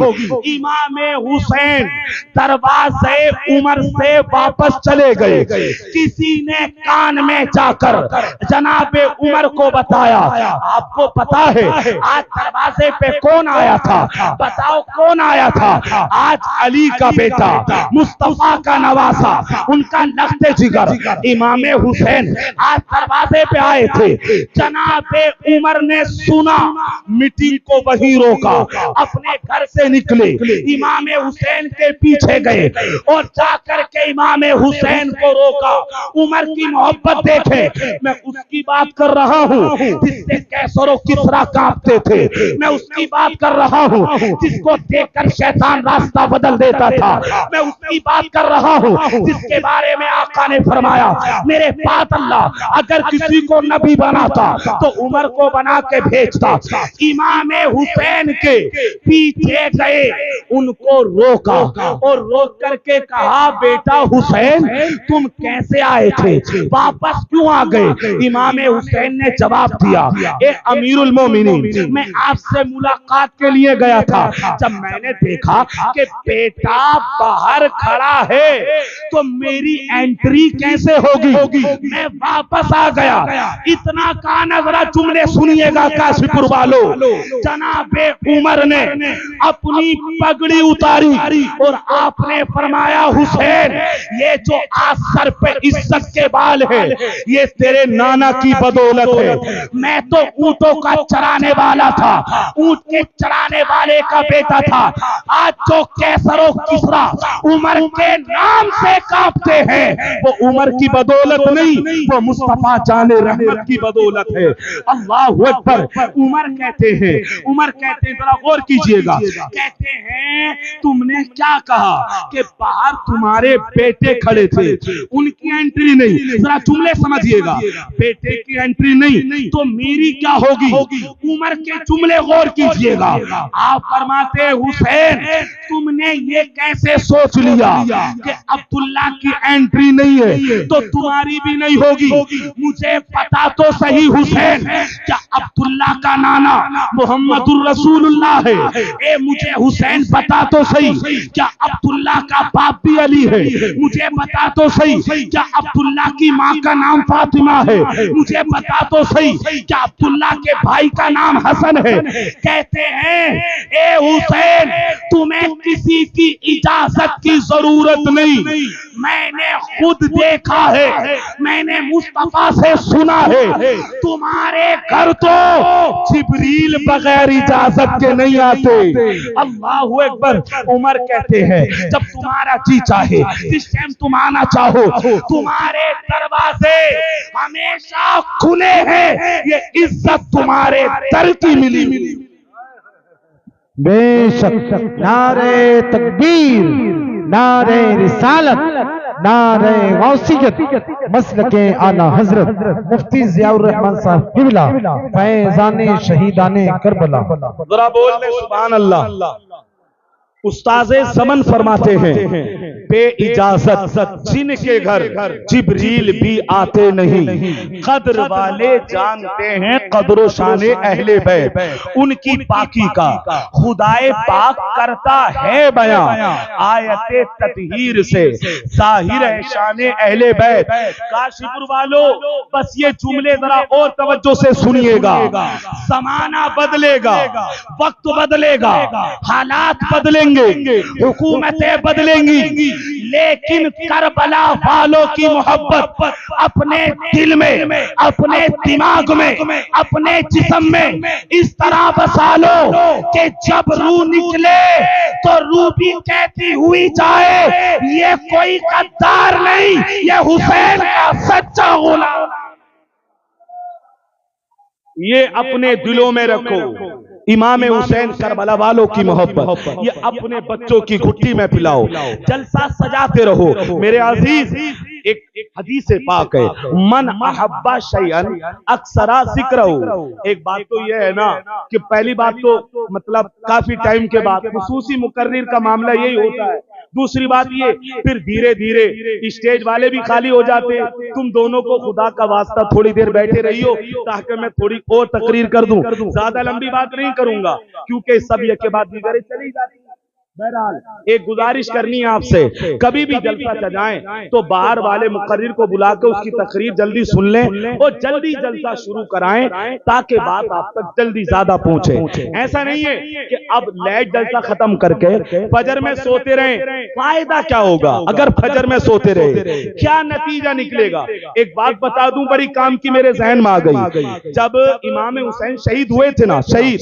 इमाम हुसैन दरवाजे उमर से वापस चले गए। किसी ने कान में जाकर जनाबे उमर को बताया, आपको पता है आज दरवाजे पे कौन आया था? बताओ कौन आया था? आज अली का बेटा, मुस्तफा का नवासा, उनका लख्ते जिगर इमाम हुसैन आज दरवाजे पे आए थे। जनाबे उमर ने सुना, मीटिंग को वहीं रोका, अपने घर से निकले, इमाम हुसैन के पीछे गए और जाकर के इमाम हुसैन को रोका। उमर की मोहब्बत देखे, मैं उसकी बात कर रहा हूँ जिससे कैसर और किसरा कांपते थे, मैं उसकी बात कर रहा हूँ जिसको देखकर शैतान रास्ता बदल देता था, मैं उसकी बात कर रहा हूँ जिसके बारे में आका ने फरमाया मेरे पास अल्लाह अगर किसी को नबी बनाता तो उमर को बना के भेजता। इमाम हुसैन के पीछे गए, उनको रोका और रोक करके कहा बेटा हुसैन तुम कैसे आए थे, वापस क्यों आ गए? इमाम हुसैन ने जवाब दिया ए अमीरुल मोमिनीन, मैं आपसे मुलाकात के लिए गया था, जब मैंने देखा कि बेटा बाहर खड़ा है तो मेरी एंट्री कैसे होगी, मैं वापस आ गया। इतना काना जरा जुमले सुनिएगा काशीपुर वालों। जनाबे उमर ने अपनी पगड़ी उतारी और आपने फरमाया हुसैन ये जो आज सर पे इज्जत के बाल है ये तेरे नाना की बदौलत है। मैं तो ऊंटों का चराने वाला था, ऊंट के चराने वाले का बेटा था। आज जो कैसरो किसरा उमर के नाम से कांपते हैं वो उमर की बदौलत नहीं, वो मुस्तफा जाने रहमत की बदौलत है। अल्लाहु अकबर। उमर कहते हैं जरा गौर कीजिएगा, कहते हैं तुमने क्या कहा कि बाहर तुम्हारे बेटे खड़े थे, उनकी एंट्री नहीं, जरा जुमले समझिएगा, बेटे की एंट्री नहीं तो मेरी क्या होगी? उमर के जुमले गौर कीजिएगा। आप फरमाते हुसैन तुमने ये कैसे सोच लिया कि अब्दुल्ला की एंट्री नहीं है तो तुम्हारी भी नहीं होगी? मुझे पता तो सही हुसैन, क्या अब्दुल्ला का नाना मोहम्मदुर रसूलुल्लाह है? ए मुझे हुसैन बता तो सही, क्या अब्दुल्ला का बाप भी अली है? मुझे बता तो सही, क्या अब्दुल्ला की माँ का नाम फातिमा है? मुझे बता तो सही, क्या अब्दुल्ला के भाई का नाम हसन है? कहते हैं ए हुसैन तुम्हें किसी की इजाजत की जरूरत नहीं, मैंने खुद देखा है, मैंने मुस्तफा से सुना है, तुम्हारे घर तो जिब्रील बगैर इजाजत के नहीं आते। अल्लाहु अकबर। उमर कहते हैं जब तुम्हारा जी चाहे, जिस टाइम तुम आना चाहो, तुम्हारे दरवाजे हमेशा खुले हैं, ये इज्जत तुम्हारे दर की मिली। बेशक नारे तकबीर, नारे रिसालत, नारे गौसियत, मसलके आला हजरत मुफ्ती जियाउर रहमान साहब किबला, फैजाने शहीदाने करबला। जरा बोल दे सुभान अल्लाह। उस्ताज़े ज़मन फरमाते हैं बे इजाजत जिनके घर जिब्रील भी आते नहीं, कद्र वाले जानते हैं कद्र शाने अहले बैत, उनकी पाकी का खुदाए पाक करता है बयां, आयते ततहीर से जाहिर है शाने अहले बैत। काशीपुर वालों बस ये जुमले जरा और तवज्जो से सुनिएगा। जमाना बदलेगा, वक्त बदलेगा, हालात बदलेंगे, हुकूमतें बदलेंगी, लेकिन करबला वालों की मोहब्बत अपने दिल में, अपने दिमाग में, अपने जिस्म में इस तरह बसा लो कि जब रूह निकले तो रूह भी कहती हुई जाए ये कोई गद्दार नहीं, ये हुसैन का सच्चा गुलाम। ये अपने दिलों में रखो। इमाम हुसैन करबला वालों की मोहब्बत ये अपने बच्चों की घुट्टी में पिलाओ, जलसा सजाते रहो। मेरे अजीज एक हदीस पाक है, मन अहब्बा शैअन अक्सरा जिक्रहु। एक बात तो यह है ना कि पहली बात तो मतलब काफी टाइम के बाद खुसूसी मुकर्रिर का मामला यही होता है। दूसरी बात ये, फिर धीरे धीरे स्टेज वाले भी खाली हो जाते हैं। तुम दोनों को खुदा का वास्ता थोड़ी देर बैठे रहियो ताकि मैं थोड़ी और तकरीर कर दूं। ज्यादा लंबी बात नहीं करूंगा क्योंकि सब ये के बाद दीगरें चली जाती। बहरहाल एक गुजारिश करनी है आपसे, कभी भी जलसा सजाएं तो बाहर वाले मुकर्रिर को बुला के उसकी तकरीर जल्दी सुन लें और जल्दी जलसा शुरू कराएं ताकि बात आप तक जल्दी ज्यादा पहुंचे। ऐसा नहीं है कि अब लेट जलसा खत्म करके फजर में सोते रहें। फायदा क्या होगा अगर फजर में सोते रहे, क्या नतीजा निकलेगा? एक बात बता दूं बड़ी काम की मेरे जहन में आ गई। जब इमाम हुसैन शहीद हुए थे ना, शहीद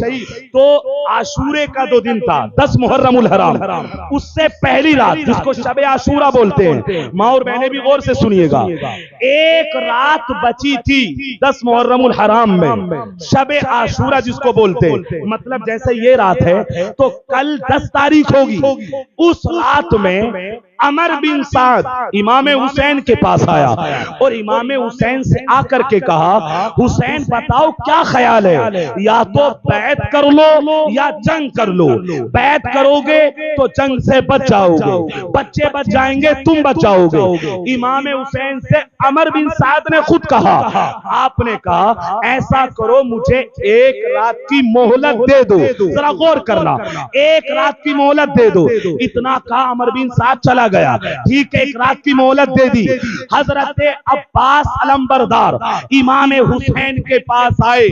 तो आशूरे का जो दिन था 10 मुहर्रमुल हराम, उससे पहली रात जिसको शबे आशूरा बोलते हैं, माँ और बहनें भी गौर से सुनिएगा, एक रात बची थी 10 मुहर्रमुल हराम में, शबे आशूरा जिसको बोलते हैं। मतलब जैसे ये रात है तो कल 10 तारीख होगी। उस रात में अमर बिन साद इमाम हुसैन के पास आया और इमाम हुसैन से आकर के कहा, हुसैन बताओ क्या ख्याल है, या तो बैत कर लो या जंग कर लो। बैत करोगे तो जंग से बच जाओगे, बच्चे बच जाएंगे, तुम बच जाओगे। इमाम हुसैन से अमर बिन साद ने खुद कहा, आपने कहा ऐसा करो मुझे एक रात की मोहलत दे दो। जरा गौर करना, एक रात की मोहलत दे दो। इतना कहा अमर बिन साद चला गया। ठीक है, एक रात की मोहलत दे दी। हजरत अब्बास अलंबरदार इमाम हुसैन के पास आए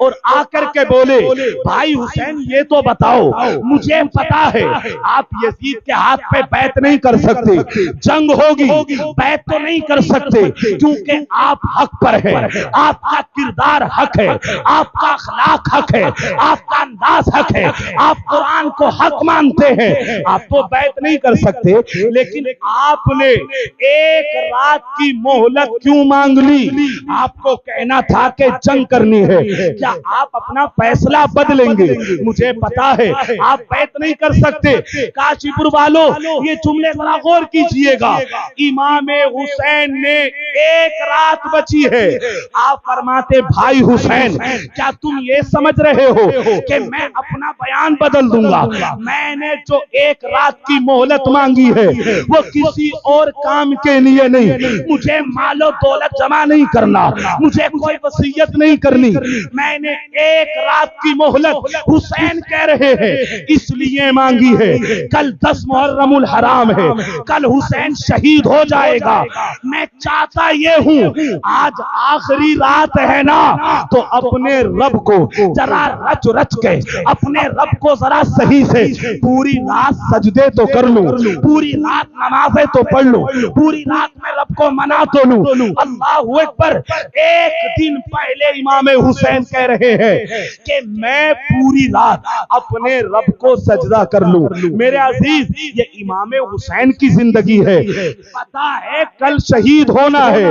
और आकर के बोले, भाई हुसैन ये तो बताओ, मुझे पता है आप यजीद के हाथ पे बैत नहीं कर सकते, जंग होगी, बैत तो नहीं कर सकते क्योंकि आप हक पर हैं, आपका किरदार हक है, आपका अखलाक हक है, आपका अंदाज हक है, आप कुरान को हक मानते हैं, आप तो बैत नहीं कर सकते। लेकिन आपने एक रात की मोहलत क्यों मांग ली? आपको कहना था कि जंग करनी है। क्या आप अपना फैसला बदलेंगे? मुझे पता है आप बैत नहीं कर सकते। काशीपुर वालों ये जुमले जरा गौर कीजिएगा। इमाम हुसैन ने एक रात बची है, आप फरमाते भाई हुसैन क्या तुम ये समझ रहे हो कि मैं अपना बयान बदल दूंगा? मैंने जो एक रात की मोहलत मांगी है वो किसी और काम के लिए नहीं, मुझे मालो दौलत जमा नहीं करना, मुझे कोई वसीयत नहीं करनी, मैंने एक रात की मोहलत हुसैन कह रहे हैं इसलिए मांगी है। कल 10 मुहर्रमुल हराम है, कल हुसैन शहीद हो जाएगा। मैं चाहता ये हूं आज आखिरी रात है ना, तो अपने रब को जरा रच रच के, अपने रब को जरा सही से पूरी रात सजदे तो कर लूं, पूरी रात नमाज़ें तो पढ़ लूं, पूरी रात में रब को मना तो लूं। अल्लाहू अकबर। एक दिन पहले इमाम हुसैन कह रहे हैं कि मैं पूरी रात अपने रब को सजदा कर लूं। मेरे अजीज ये इमाम हुसैन की जिंदगी है। पता है कल शहीद होना है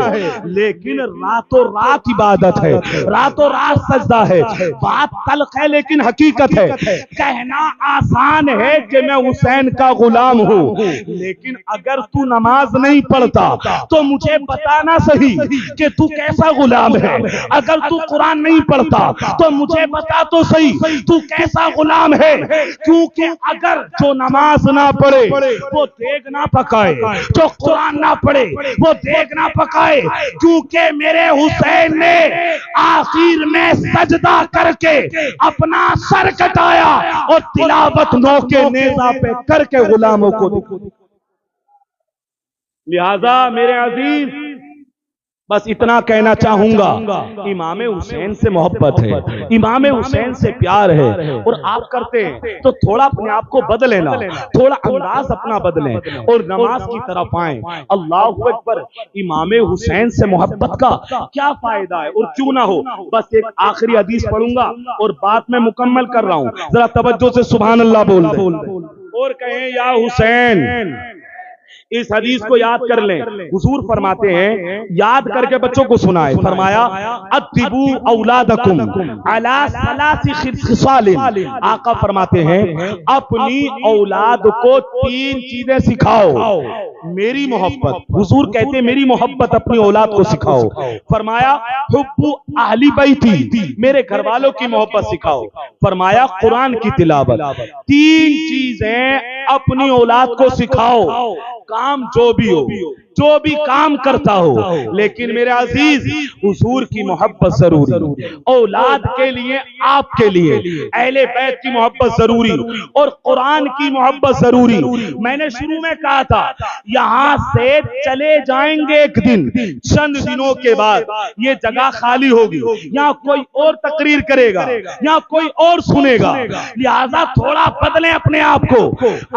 लेकिन रातों रात इबादत है, रातों रात सजदा है। बात तल्ख है लेकिन हकीकत है। कहना आसान है कि मैं हुसैन का गुलाम हूं, लेकिन अगर तू नमाज नहीं पढ़ता तो मुझे बताना सही कि तू कैसा गुलाम है। अगर तू कुरान नहीं पढ़ता तो मुझे बता तो सही तू कैसा गुलाम है। क्योंकि अगर जो नमाज ना पढ़े वो देग ना पकाए, जो कुरान ना पढ़े वो देग ना पकाए। क्योंकि मेरे हुसैन ने आखिर में सजदा करके अपना सर कटाया और तिलावत नौके नेज़ा पे करके गुलामों को दिखा। लिहाजा मेरे अजीज बस इतना कहना चाहूंगा, इमाम हुसैन से मोहब्बत है, इमाम हुसैन से प्यार है और आप करते हैं तो थोड़ा अपने आप को बदलें ना, थोड़ा अंदाज अपना बदलें और नमाज की तरफ आएं। अल्लाहू अकबर। इमाम हुसैन से मोहब्बत का क्या फायदा है और क्यों ना हो। बस एक आखिरी हदीस पढ़ूंगा और बात मैं मुकम्मल कर रहा हूं, जरा तवज्जो से सुभान अल्लाह बोल दें और कहें या हुसैन इस हदीस को याद कर लें। हुजूर फरमाते हैं, याद करके बच्चों को सुनाए। फरमाया अत्तिबू औलादकुम अला सलासी खिसालिन। आका फरमाते हैं अपनी औलाद को 3 चीजें सिखाओ। मेरी मोहब्बत, हुजूर कहते हैं मेरी मोहब्बत अपनी औलाद को सिखाओ। फरमाया हुब्बु अहली बैती, मेरे घर वालों की मोहब्बत सिखाओ। फरमाया कुरान की तिलावत। 3 चीजें अपनी औलाद को सिखाओ। काम जो भी हो, जो भी काम करता हो, लेकिन मेरे अजीज हुजूर की मोहब्बत जरूरी, औलाद के लिए, आपके लिए अहले बैत की मोहब्बत जरूरी और कुरान की मोहब्बत जरूरी। मैंने शुरू में कहा था यहां से चले जाएंगे एक दिन, चंद दिनों के बाद ये जगह खाली होगी, यहाँ कोई और तकरीर करेगा, यहाँ कोई और सुनेगा। लिहाजा थोड़ा बदलें अपने आप को,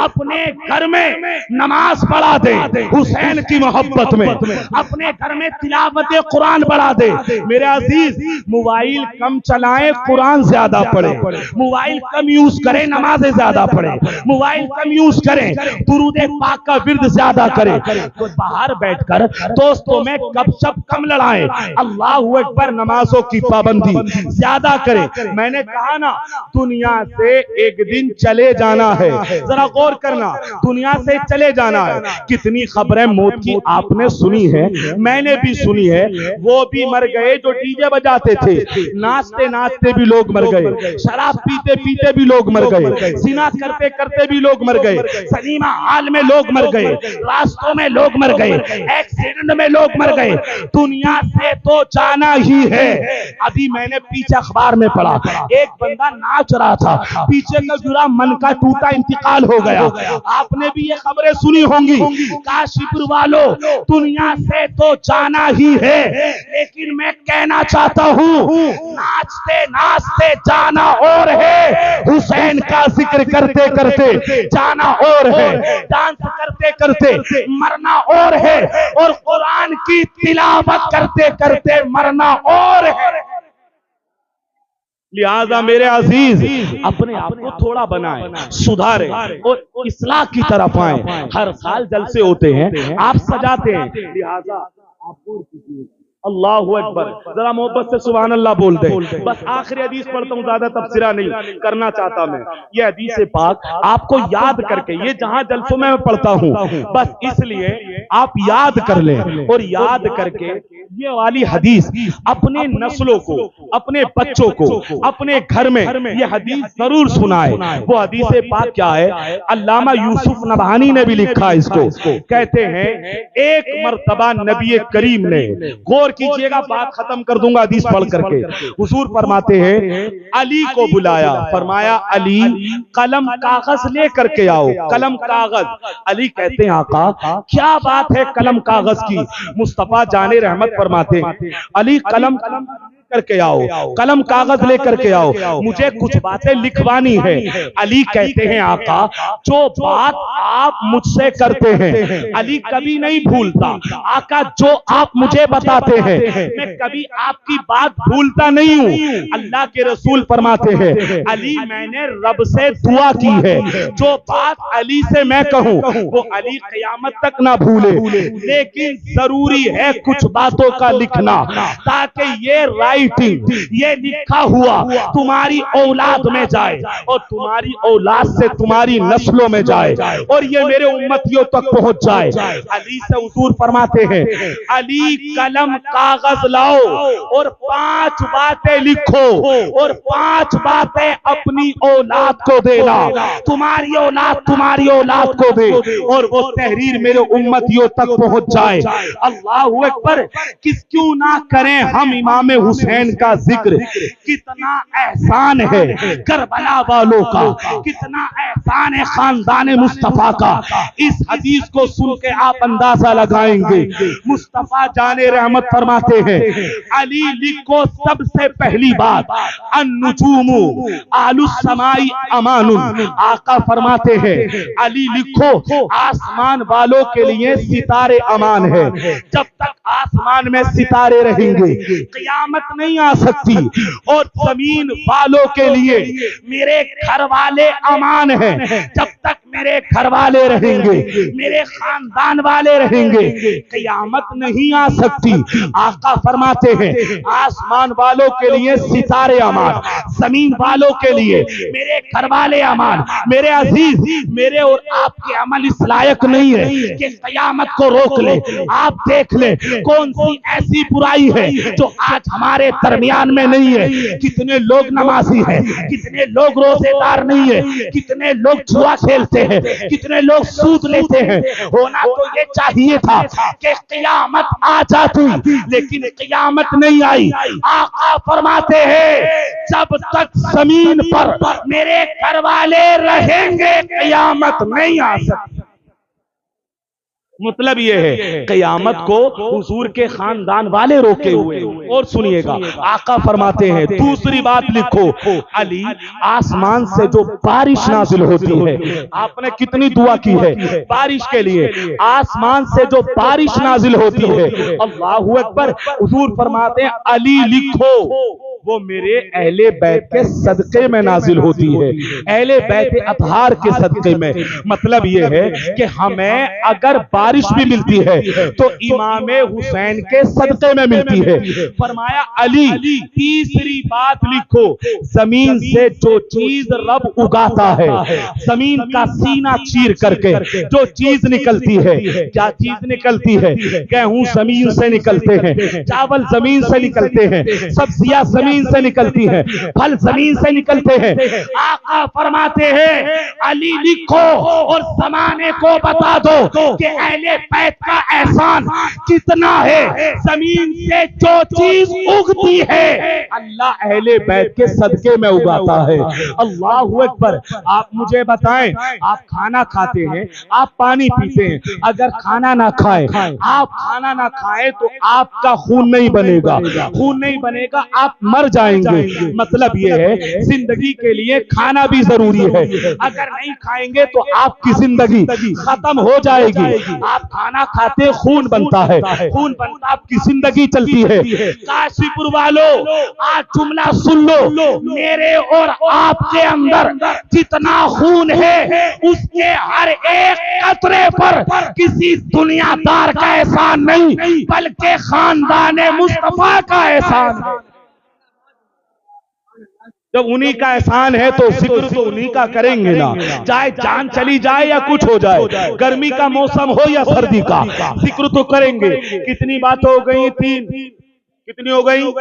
अपने घर में नमाज बढ़ा दे हुसैन की मोहब्बत में, अपने घर में तिलावत कुरान बढ़ा दे। मेरे अजीज मोबाइल कम चलाएं, कुरान ज्यादा पढ़े, मोबाइल कम यूज करें, नमाजें ज्यादा पढ़े, मोबाइल कम यूज करें, दुरूद पाक का विर्द ज्यादा करें। तो बाहर बैठकर दोस्तों में गपशप कम लड़ाएं, अल्लाहू अकबर, नमाजों की पाबंदी ज्यादा करें। मैंने कहा ना दुनिया से एक दिन चले जाना है, जरा गौर करना, दुनिया से चले जाना है। कितनी खबरें मौत की आपने सुनी है, मैंने भी सुनी है। वो भी मर गए जो डीजे बजाते थे, नाचते नाचते भी लोग मर गए, शराब पीते पीते भी लोग मर गए, सिना करते करते भी लोग मर गए, सलीमा हाल में लोग मर गए, रास्तों में लोग मर गए, एक्सीडेंट में लोग मर गए। दुनिया से तो जाना ही है। अभी मैंने पीछे अखबार में पढ़ा, एक बंदा नाच रहा था, पीछे का जुड़ा मन का टूटा, इंतकाल हो गया। आपने भी ये खबरें सुनी होंगी। काशीपुर वालों, दुनिया से तो जाना ही है, लेकिन मैं कहना चाहता हूँ नाचते नाचते जाना और है, हुसैन का जिक्र करते करते जाना और है, डांस करते करते मरना और है, और कुरान की तिलावत करते करते मरना और है। लिहाजा मेरे अजीज अपने आप को थोड़ा बनाएं, सुधारें और इस्लाह की तरफ आए। हर साल जलसे होते हैं, आप सजाते हैं, लिहाजा आप अल्लाहु अकबर, जरा मोहब्बत से सुभान अल्लाह बोल दे। बस आखिरी हदीस पढ़ता हूँ, ज्यादा तफसीरा नहीं करना चाहता मैं। ये हदीस पाक आपको याद करके, ये जहां जलसों में मैं पढ़ता हूँ बस इसलिए आप याद कर लें, और याद करके ये वाली हदीस अपने नस्लों को, अपने बच्चों को, अपने घर में ये हदीस जरूर सुनाए। वो हदीस पाक क्या है, अल्लामा यूसुफ नबहानी ने भी लिखा इसको। कहते हैं एक मर्तबा नबी करीम ने, गौर कीजिएगा, बात खत्म कर दूंगा हदीस पढ़ करके। हुजूर फरमाते हैं अली को बुलाया, फरमाया अली कलम कागज ले करके आओ। कलम कागज, अली कहते हैं आका क्या बात है कलम कागज की। मुस्तफा जाने रहमत फरमाते अली कलम करके आओ, कलम कागज लेकर के आओ, मुझे कुछ बातें लिखवानी है। अली कहते हैं आका जो बात आप मुझसे करते हैं अली कभी नहीं भूलता। आका जो आप मुझे बताते हैं मैं कभी आपकी बात भूलता नहीं हूँ। अल्लाह के रसूल फरमाते हैं अली मैंने रब से दुआ की है, जो बात अली से मैं कहूँ वो अली क़यामत तक ना भूले, लेकिन जरूरी है कुछ बातों का लिखना, ताकि ये ये लिखा हुआ तुम्हारी औलाद में जाए और तुम्हारी औलाद से तुम्हारी नस्लों में जाए और ये मेरे उम्मतियों तक पहुंच जाए। अली से हुजूर फरमाते हैं अली कलम कागज लाओ और 5 बातें लिखो और 5 बातें अपनी औलाद को देना, तुम्हारी औलाद को दे और वो तहरीर मेरे उम्मतियों तक पहुंच जाए। अल्लाहू अकबर। क्यों ना करें हम इमाम हुसैन का जिक्र, कितना एहसान है करबला वालों का, कितना एहसान है खानदान मुस्तफा का। इस हदीस को सुन के आप अंदाजा लगाएंगे। मुस्तफा जाने रहमत फरमाते हैं अली लिखो सबसे पहली बात अन्नुजूमु आलुस समाई अमानुन। आका फरमाते हैं अली लिखो आसमान वालों के लिए सितारे अमान है। जब तक आसमान में सितारे रहेंगे क़यामत नहीं आ सकती, और जमीन वालों के लिए मेरे घर वाले अमान हैं। जब तक मेरे घर वाले रहेंगे, मेरे खानदान वाले रहेंगे, क़यामत नहीं आ सकती। आका फरमाते हैं आसमान वालों के लिए सितारे अमान, जमीन वालों के लिए मेरे घर वाले अमान। मेरे अजीज, मेरे और आपके अमल इस लायक नहीं है कि क़यामत को रोक ले। आप देख ले कौन सी ऐसी बुराई है जो आज हमारे दरमियान में नहीं है। कितने लोग नमाजी हैं, कितने लोग रोजेदार नहीं है, कितने लोग जुआ खेलते हैं, कितने लोग सूद लेते हैं। होना तो ये चाहिए था कि क़यामत आ जाती, लेकिन क़यामत नहीं आई। आका फरमाते हैं जब तक जमीन पर मेरे घर वाले रहेंगे क़यामत नहीं आ सकती। मतलब ये है क़यामत को हुजूर के खानदान वाले रोके हुए। और सुनिएगा आका फरमाते हैं दूसरी बात लिखो, अली आसमान से जो बारिश नाजिल होती है, आपने कितनी दुआ की है बारिश के लिए, आसमान से जो बारिश नाजिल होती है, अल्लाहू अकबर, हुजूर फरमाते हैं अली लिखो वो मेरे अहले बैत के सदक़े में नाजिल होती है, अहले बैत अतहार के सदक़े में। मतलब ये है कि हमें अगर बारिश भी मिलती है तो इमाम हुसैन के सदक़े में मिलती है। फरमाया अली तीसरी बात लिखो, जमीन से जो चीज रब उगाता है, जमीन का सीना चीर करके जो चीज निकलती है, क्या चीज निकलती है? गेहूं जमीन से निकलते हैं, चावल जमीन से निकलते हैं, सब्जियां जमीन से निकलती है, फल जमीन से निकलते हैं। आका फरमाते हैं अली लिखो और जमाने को बता दो कि अहले बैत का एहसान कितना है। जमीन से जो चीज उगती है अल्लाह अहले बैत के सदके में उगाता है। अल्लाहू अकबर। आप मुझे बताएं, आप खाना खाते हैं, आप पानी पीते हैं, अगर खाना ना खाए, आप खाना ना खाए तो आपका खून नहीं बनेगा, खून नहीं बनेगा, आप मर जाएंगे। मतलब ये है जिंदगी के लिए खाना भी जरूरी है, अगर नहीं खाएंगे तो आपकी जिंदगी खत्म हो जाएगी। आप खाना खाते खून बनता है, खून बनता आपकी जिंदगी चलती है। काशीपुर वालों आज जुमला सुन लो, मेरे और आपके अंदर जितना खून है उसके हर एक कतरे पर किसी दुनियादार का एहसान नहीं बल्कि खानदान मुस्तफा का एहसान है। जब उन्हीं का एहसान है तो जिक्र तो उन्हीं का करेंगे ना, चाहे जान चली जाए या कुछ हो जाए, गर्मी का मौसम हो या सर्दी का, जिक्र तो करेंगे। कितनी बात हो गई? तीन। कितनी हो गई?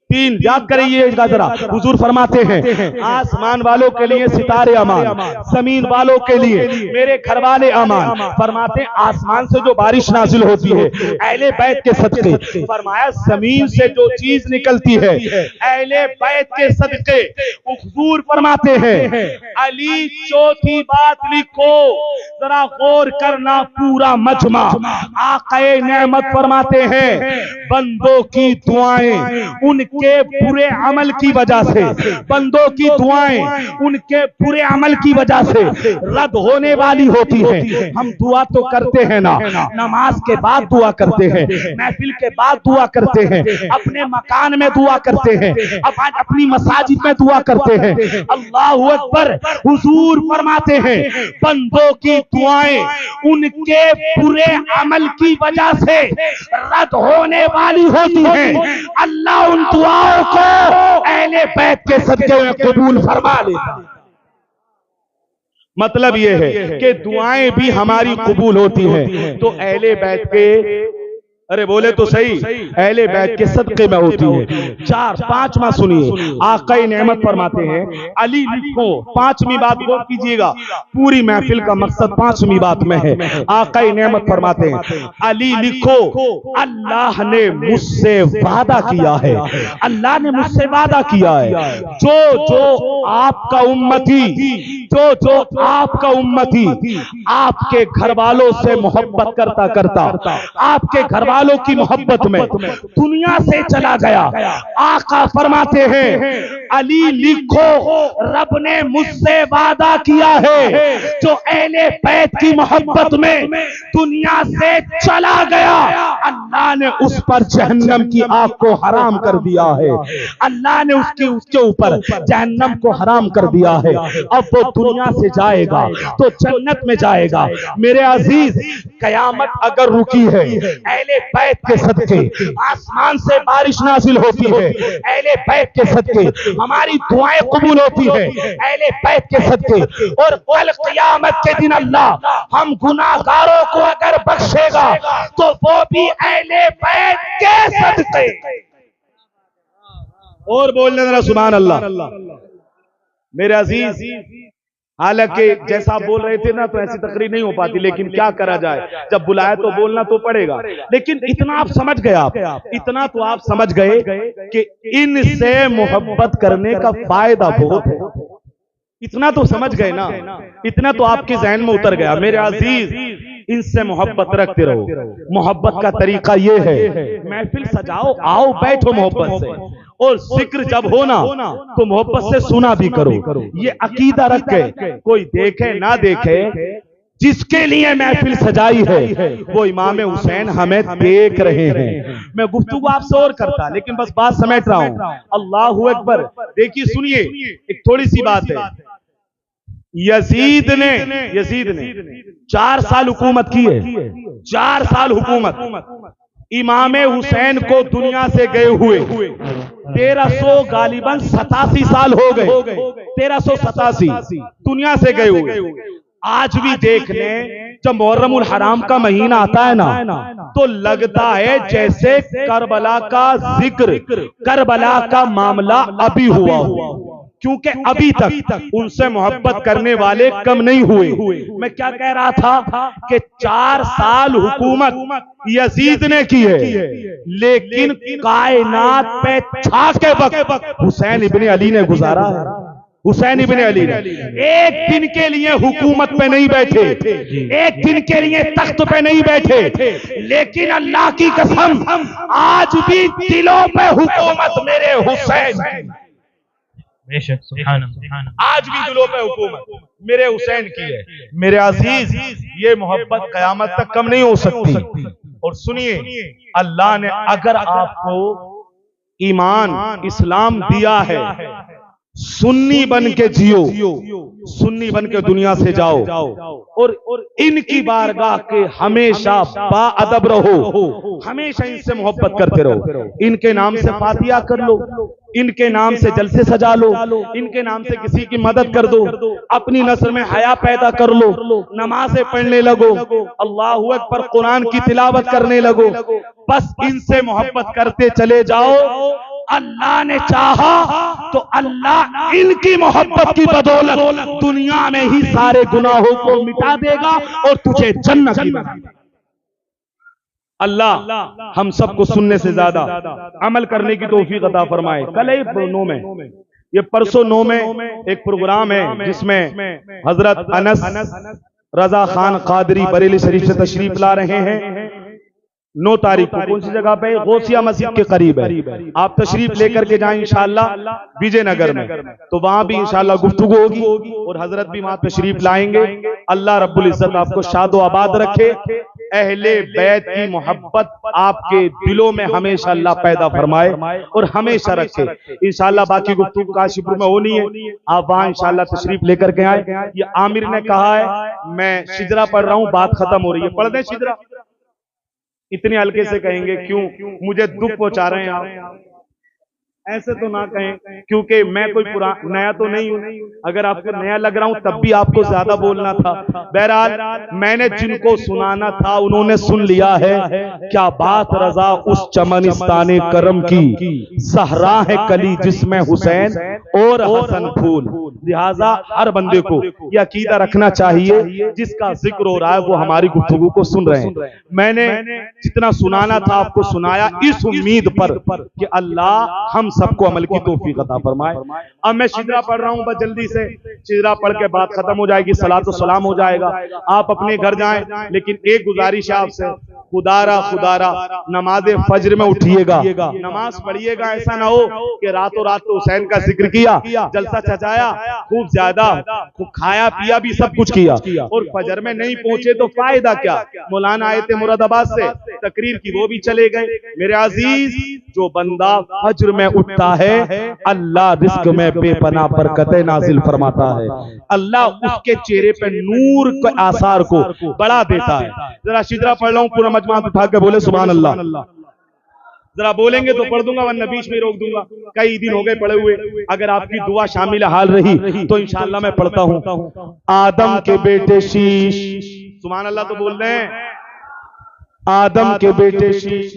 तीन। याद करिए जरा। हुजूर फरमाते हैं आसमान वालों के लिए सितारे अमान, जमीन वालों के लिए मेरे घर वाले अमान। फरमाते हैं आसमान से जो बारिश नाजिल होती है अहले बैत के सदके, फरमाया जमीन से जो चीज निकलती है अहले बैत के सदके। हुजूर फरमाते हैं अली चौथी बात लिखो, जरा गौर करना पूरा मजमा। आक़ाए नेमत फरमाते हैं बंदों की दुआएं उनके बुरे अमल की वजह से, बंदों की दुआएं उनके बुरे अमल की वजह से रद्द होने वाली होती है। हम दुआ तो करते हैं ना, नमाज के बाद दुआ करते हैं, महफिल के बाद दुआ करते हैं, अपने मकान में दुआ करते हैं, अपनी मसाजिद में दुआ करते हैं। अल्लाहू अकबर। हुजूर फरमाते हैं बंदों की दुआएं उनके बुरे अमल की वजह से रद्द होने वाली होती है। अल्लाह उन दुआओं को अहले बैत के सदके में कबूल फरमा लेता। मतलब यह है कि दुआएं भी हमारी कबूल होती हैं तो अहले बैत के, अरे बोले तो सही, अहले बैत के सदके में होती है। चार। पांचवा सुनिए, आक़ाए नेमत फरमाते हैं अली लिखो। पांचवी बात गौर कीजिएगा, पूरी महफिल का मकसद पांचवी बात में है। आक़ाए नेमत फरमाते हैं अली लिखो, अल्लाह ने मुझसे वादा किया है, अल्लाह ने मुझसे वादा किया है जो जो आपका उम्मती, जो जो आपका उम्मती आपके घर वालों से मोहब्बत करता करता आपके घर वालों की मोहब्बत में दुनिया से चला गया। आका फरमाते हैं अली लिखो, रब ने मुझसे वादा किया है जो अहले बैत की मोहब्बत में दुनिया से चला गया, अल्लाह ने उस पर जहन्नम की आग को हराम कर दिया है। अल्लाह ने उसके ऊपर जहन्नम को हराम कर दिया है। अब वो दुनिया से जाएगा तो जन्नत में जाएगा। मेरे अजीज, कयामत अगर रुकी है, अहले बैत के सदके आसमान से बारिश नाजिल होती है, अहले बैत के सदके हमारी दुआएं कबूल होती है, अहले बैत के सदके। और कल क़यामत के दिन अल्लाह हम गुनाहगारों को अगर बख्शेगा तो वो भी अहले बैत के सदके। और बोलने जरा सुभान अल्लाह। मेरे अजीज, हालांकि जैसा आप बोल रहे थे ना तो ऐसी तकरीर नहीं हो पाती, लेकिन क्या करा जाए, जब बुलाए तो बोलना तो पड़ेगा। लेकिन इतना आप समझ गए, इतना तो आप समझ गए कि इनसे मोहब्बत करने का फायदा बहुत है। इतना तो समझ गए ना, इतना तो आपके जहन में उतर गया। मेरे अजीज, इनसे मोहब्बत रखते रहो। मोहब्बत का तरीका ये है, महफिल सजाओ, आओ बैठो मोहब्बत से, और जिक्र जब हो ना तो मोहब्बत से सुना भी करो। ये अकीदा रख के, कोई देखे ना देखे, जिसके लिए महफिल सजाई है वो इमाम हुसैन हमें देख रहे हैं। मैं गुफ्तगू आपसे और करता, लेकिन बस बात समेट रहा हूं। अल्लाहु अकबर। देखिए, सुनिए, एक थोड़ी सी बात है। यजीद ने 4 साल हुकूमत की है, 4 साल हुकूमत। इमाम हुसैन को दुनिया से गए हुए 1300 गालिबन 87 साल हो गए, 1387 दुनिया से गए हुए। आज भी देख लें, जब मुहर्रमुल हराम का महीना आता है ना तो लगता है जैसे करबला का जिक्र, करबला का मामला अभी हुआ हो, क्योंकि अभी तक उनसे मोहब्बत करने वाले कम नहीं हुए। मैं क्या कह रहा था कि 4 साल हुकूमत यजीद ने की है, लेकिन कायनात पे छा के वक्त हुसैन इब्ने अली ने गुजारा है। हुसैन इब्ने अली ने एक दिन के लिए हुकूमत पे नहीं बैठे, एक दिन के लिए तख्त पे नहीं बैठे, लेकिन अल्लाह की कसम आज भी दिलों पे हुकूमत मेरे हुसैन। बेशक, सुभान अल्लाह। आज भी दिलों पे हुकूमत मेरे हुसैन की है। मेरे अजीज, ये मोहब्बत कयामत तक कम नहीं हो सकती। और सुनिए, अल्लाह ने अगर आपको ईमान इस्लाम दिया है, सुन्नी बन के जियो, सुन्नी बन के दुनिया से जाओ, और इनकी बारगाह के हमेशा बाअदब रहो, हमेशा इनसे मोहब्बत करते रहो। इनके नाम से फातिहा कर लो, इनके नाम से जलसे सजा लो, इनके नाम से किसी की मदद कर दो, अपनी नस्ल में हया पैदा कर लो, नमाज़ें पढ़ने लगो, अल्लाहु अकबर कुरान की तिलावत करने लगो। बस इनसे मोहब्बत करते चले जाओ। अल्लाह ने चाहा तो अल्लाह इनकी मोहब्बत की बदौलत दुनिया में ही सारे गुनाहों को मिटा देगा और तुझे जन्नत की बना देगा। अल्लाह हम सबको सुनने से ज्यादा अमल करने की तौफीक अता फरमाए। कल 9 में, ये परसों 9 में एक प्रोग्राम है जिसमें हजरत अनस रजा खान कादरी बरेली शरीफ से तशरीफ ला रहे हैं। 9 तारीख को कौन सी जगह पे? गौसिया मस्जिद के करीब है। आप तशरीफ लेकर के जाएं इंशाअल्लाह विजयनगर में, तो वहां भी इंशाअल्लाह गुफ्तगू होगी और हजरत भी वहां तशरीफ लाएंगे। अल्लाह रब्बुल इज्जत आपको शादो आबाद रखे, अहले बैत की मोहब्बत आपके दिलों में हमेशा अल्लाह पैदा फरमाए और हमेशा रखे इंशाअल्लाह। बाकी गुफ्तगू काशीपुर में होनी है, आप वहां इंशाअल्लाह तशरीफ लेकर के आए। ये आमिर ने कहा है मैं शिजरा पढ़ रहा हूँ, बात खत्म हो रही है, पढ़ दें शिजरा। इतने हल्के से कहेंगे क्यों? मुझे दुख पहुंचा रहे हैं आप, ऐसे तो ना कहें, क्योंकि मैं कोई नया तो नहीं हूं। अगर आपको नया लग रहा हूं तब भी आपको ज्यादा बोलना था। बहरहाल मैंने जिनको सुनाना था उन्होंने सुन लिया है। क्या बात रजा उस चमनिस्ताने करम की, सहरा है कली जिसमें हुसैन और हसन फूल। लिहाजा हर बंदे को यह अकीदा रखना चाहिए, जिसका जिक्र हो रहा है वो हमारी गुफ्तगू को सुन रहे हैं। मैंने जितना सुनाना था आपको सुनाया, इस उम्मीद पर कि अल्लाह हम सबको अमल की तौफीक अता फरमाए। अब मैं शिजरा पढ़ रहा हूं, बस जल्दी से शिजरा पढ़ के बात खत्म हो जाएगी, सलातो सलाम हो जाएगा, आप अपने घर जाएं। लेकिन एक गुजारिश है आपसे, खुदारा नमाज फज्र में उठिएगा, नमाज पढ़िएगा। ऐसा ना हो कि रातों रात तो हुसैन का जिक्र किया, जलसा सजाया, खूब ज्यादा खाया पिया भी, सब कुछ किया, और फजर में नहीं पहुंचे तो फायदा क्या? मौलाना आए थे मुरादाबाद से, तकरीर की वो भी चले गए। मेरे अजीज, जो बंदा फज्र में उठता है अल्लाह रिस्क में बेपनाह बरकतें नाजिल फरमाता है, अल्लाह उसके चेहरे पे नूर के आसार को बढ़ा देता है। जरा शिजरा पढ़ रहा हूं, पूरा मजमा उठा के बोले सुभान अल्लाह। जरा बोलेंगे तो पढ़ दूंगा वरना बीच में रोक दूंगा, कई दिन हो गए पढ़े हुए। अगर आपकी दुआ शामिल हाल रही तो इंशाअल्लाह मैं पढ़ता हूं। आदम के बेटे शीश, सुभान अल्लाह तो बोल रहे हैं। आदम के बेटे शीश,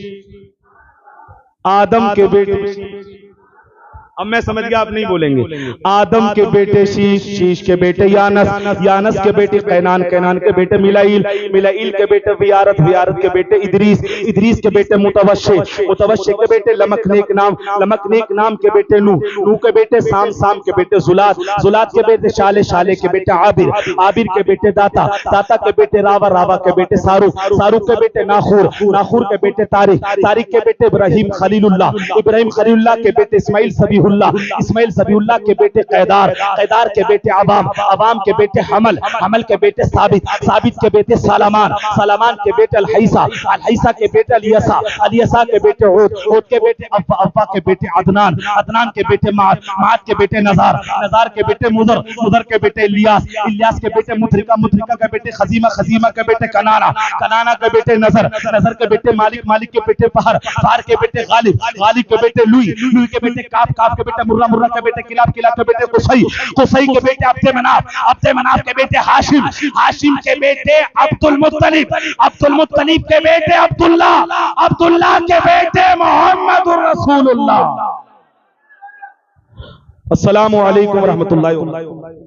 आदम के बेटे शीश। अब मैं समझ गया आप नहीं बोलेंगे। आदम के बेटे शीश, शीश के बेटे यानस, यानस के बेटे कैनान, कैनान के बेटे मिलाइल, मिलाइल के बेटे वियारत, वियारत के बेटे इदरीस, इदरीस के बेटे मुतवश्शे, मुतवश्शे के बेटे लमकनेक नाम, लमकनेक नाम के बेटे नूह, नूह के बेटे साम, साम के बेटे जुलात, जुलात के बेटे शाले, शाले के बेटे आबिर, आबिर के बेटे दाता, दाता के बेटे रावा, रावा के बेटे सारुक, सारुक के बेटे नाखूर, नाखूर के बेटे तारिक, तारिक के बेटे इब्राहिम खलीलुल्लाह, इब्राहिम खलीलुल्लाह के बेटे इस्माइल सबीहुल्लाह, इस्माइल सबीहुल्लाह के बेटे कैदार, कैदार के बेटे अवाम, अवाम के बेटे हमल, हमल के बेटे साबित, साबित के बेटे सालामान, सालामान के बेटे अलहैसा, अलहैसा के बेटे अलियसा, अलियसा के बेटे हूद, हूद के बेटे अव्वा, अव्वा के बेटे अदनान, अदनान के बेटे माद, माद के बेटे नजार, नजार के बेटे मुदर, मुदर के बेटे इलियास, इलियास के बेटे मुद्रिका, मुद्रिका के बेटे खजीमा, खजीमा के बेटे कनाना, कनाना के बेटे नजर, नजर के बेटे मालिक, मालिक के बेटे फहर, फहर के बेटे गालिब, गालिब के बेटे लुई, लुई के बेटे काब, काब के बेटे मुर्रा, मुर्रा के बेटे किलाब, किलाब के बेटे कुसई, कुसई के बेटे अब्दे मनाफ, अब्दे मनाफ के बेटे हाशिम, हाशिम के बेटे अब्दुल मुत्तलिब, अब्दुल मुत्तलिब के बेटे अब्दुल्ला, अब्दुल्ला के बेटे मोहम्मदुर रसूलुल्लाह। अस्सलामु अलैकुम व रहमतुल्लाहि व बरकातहू।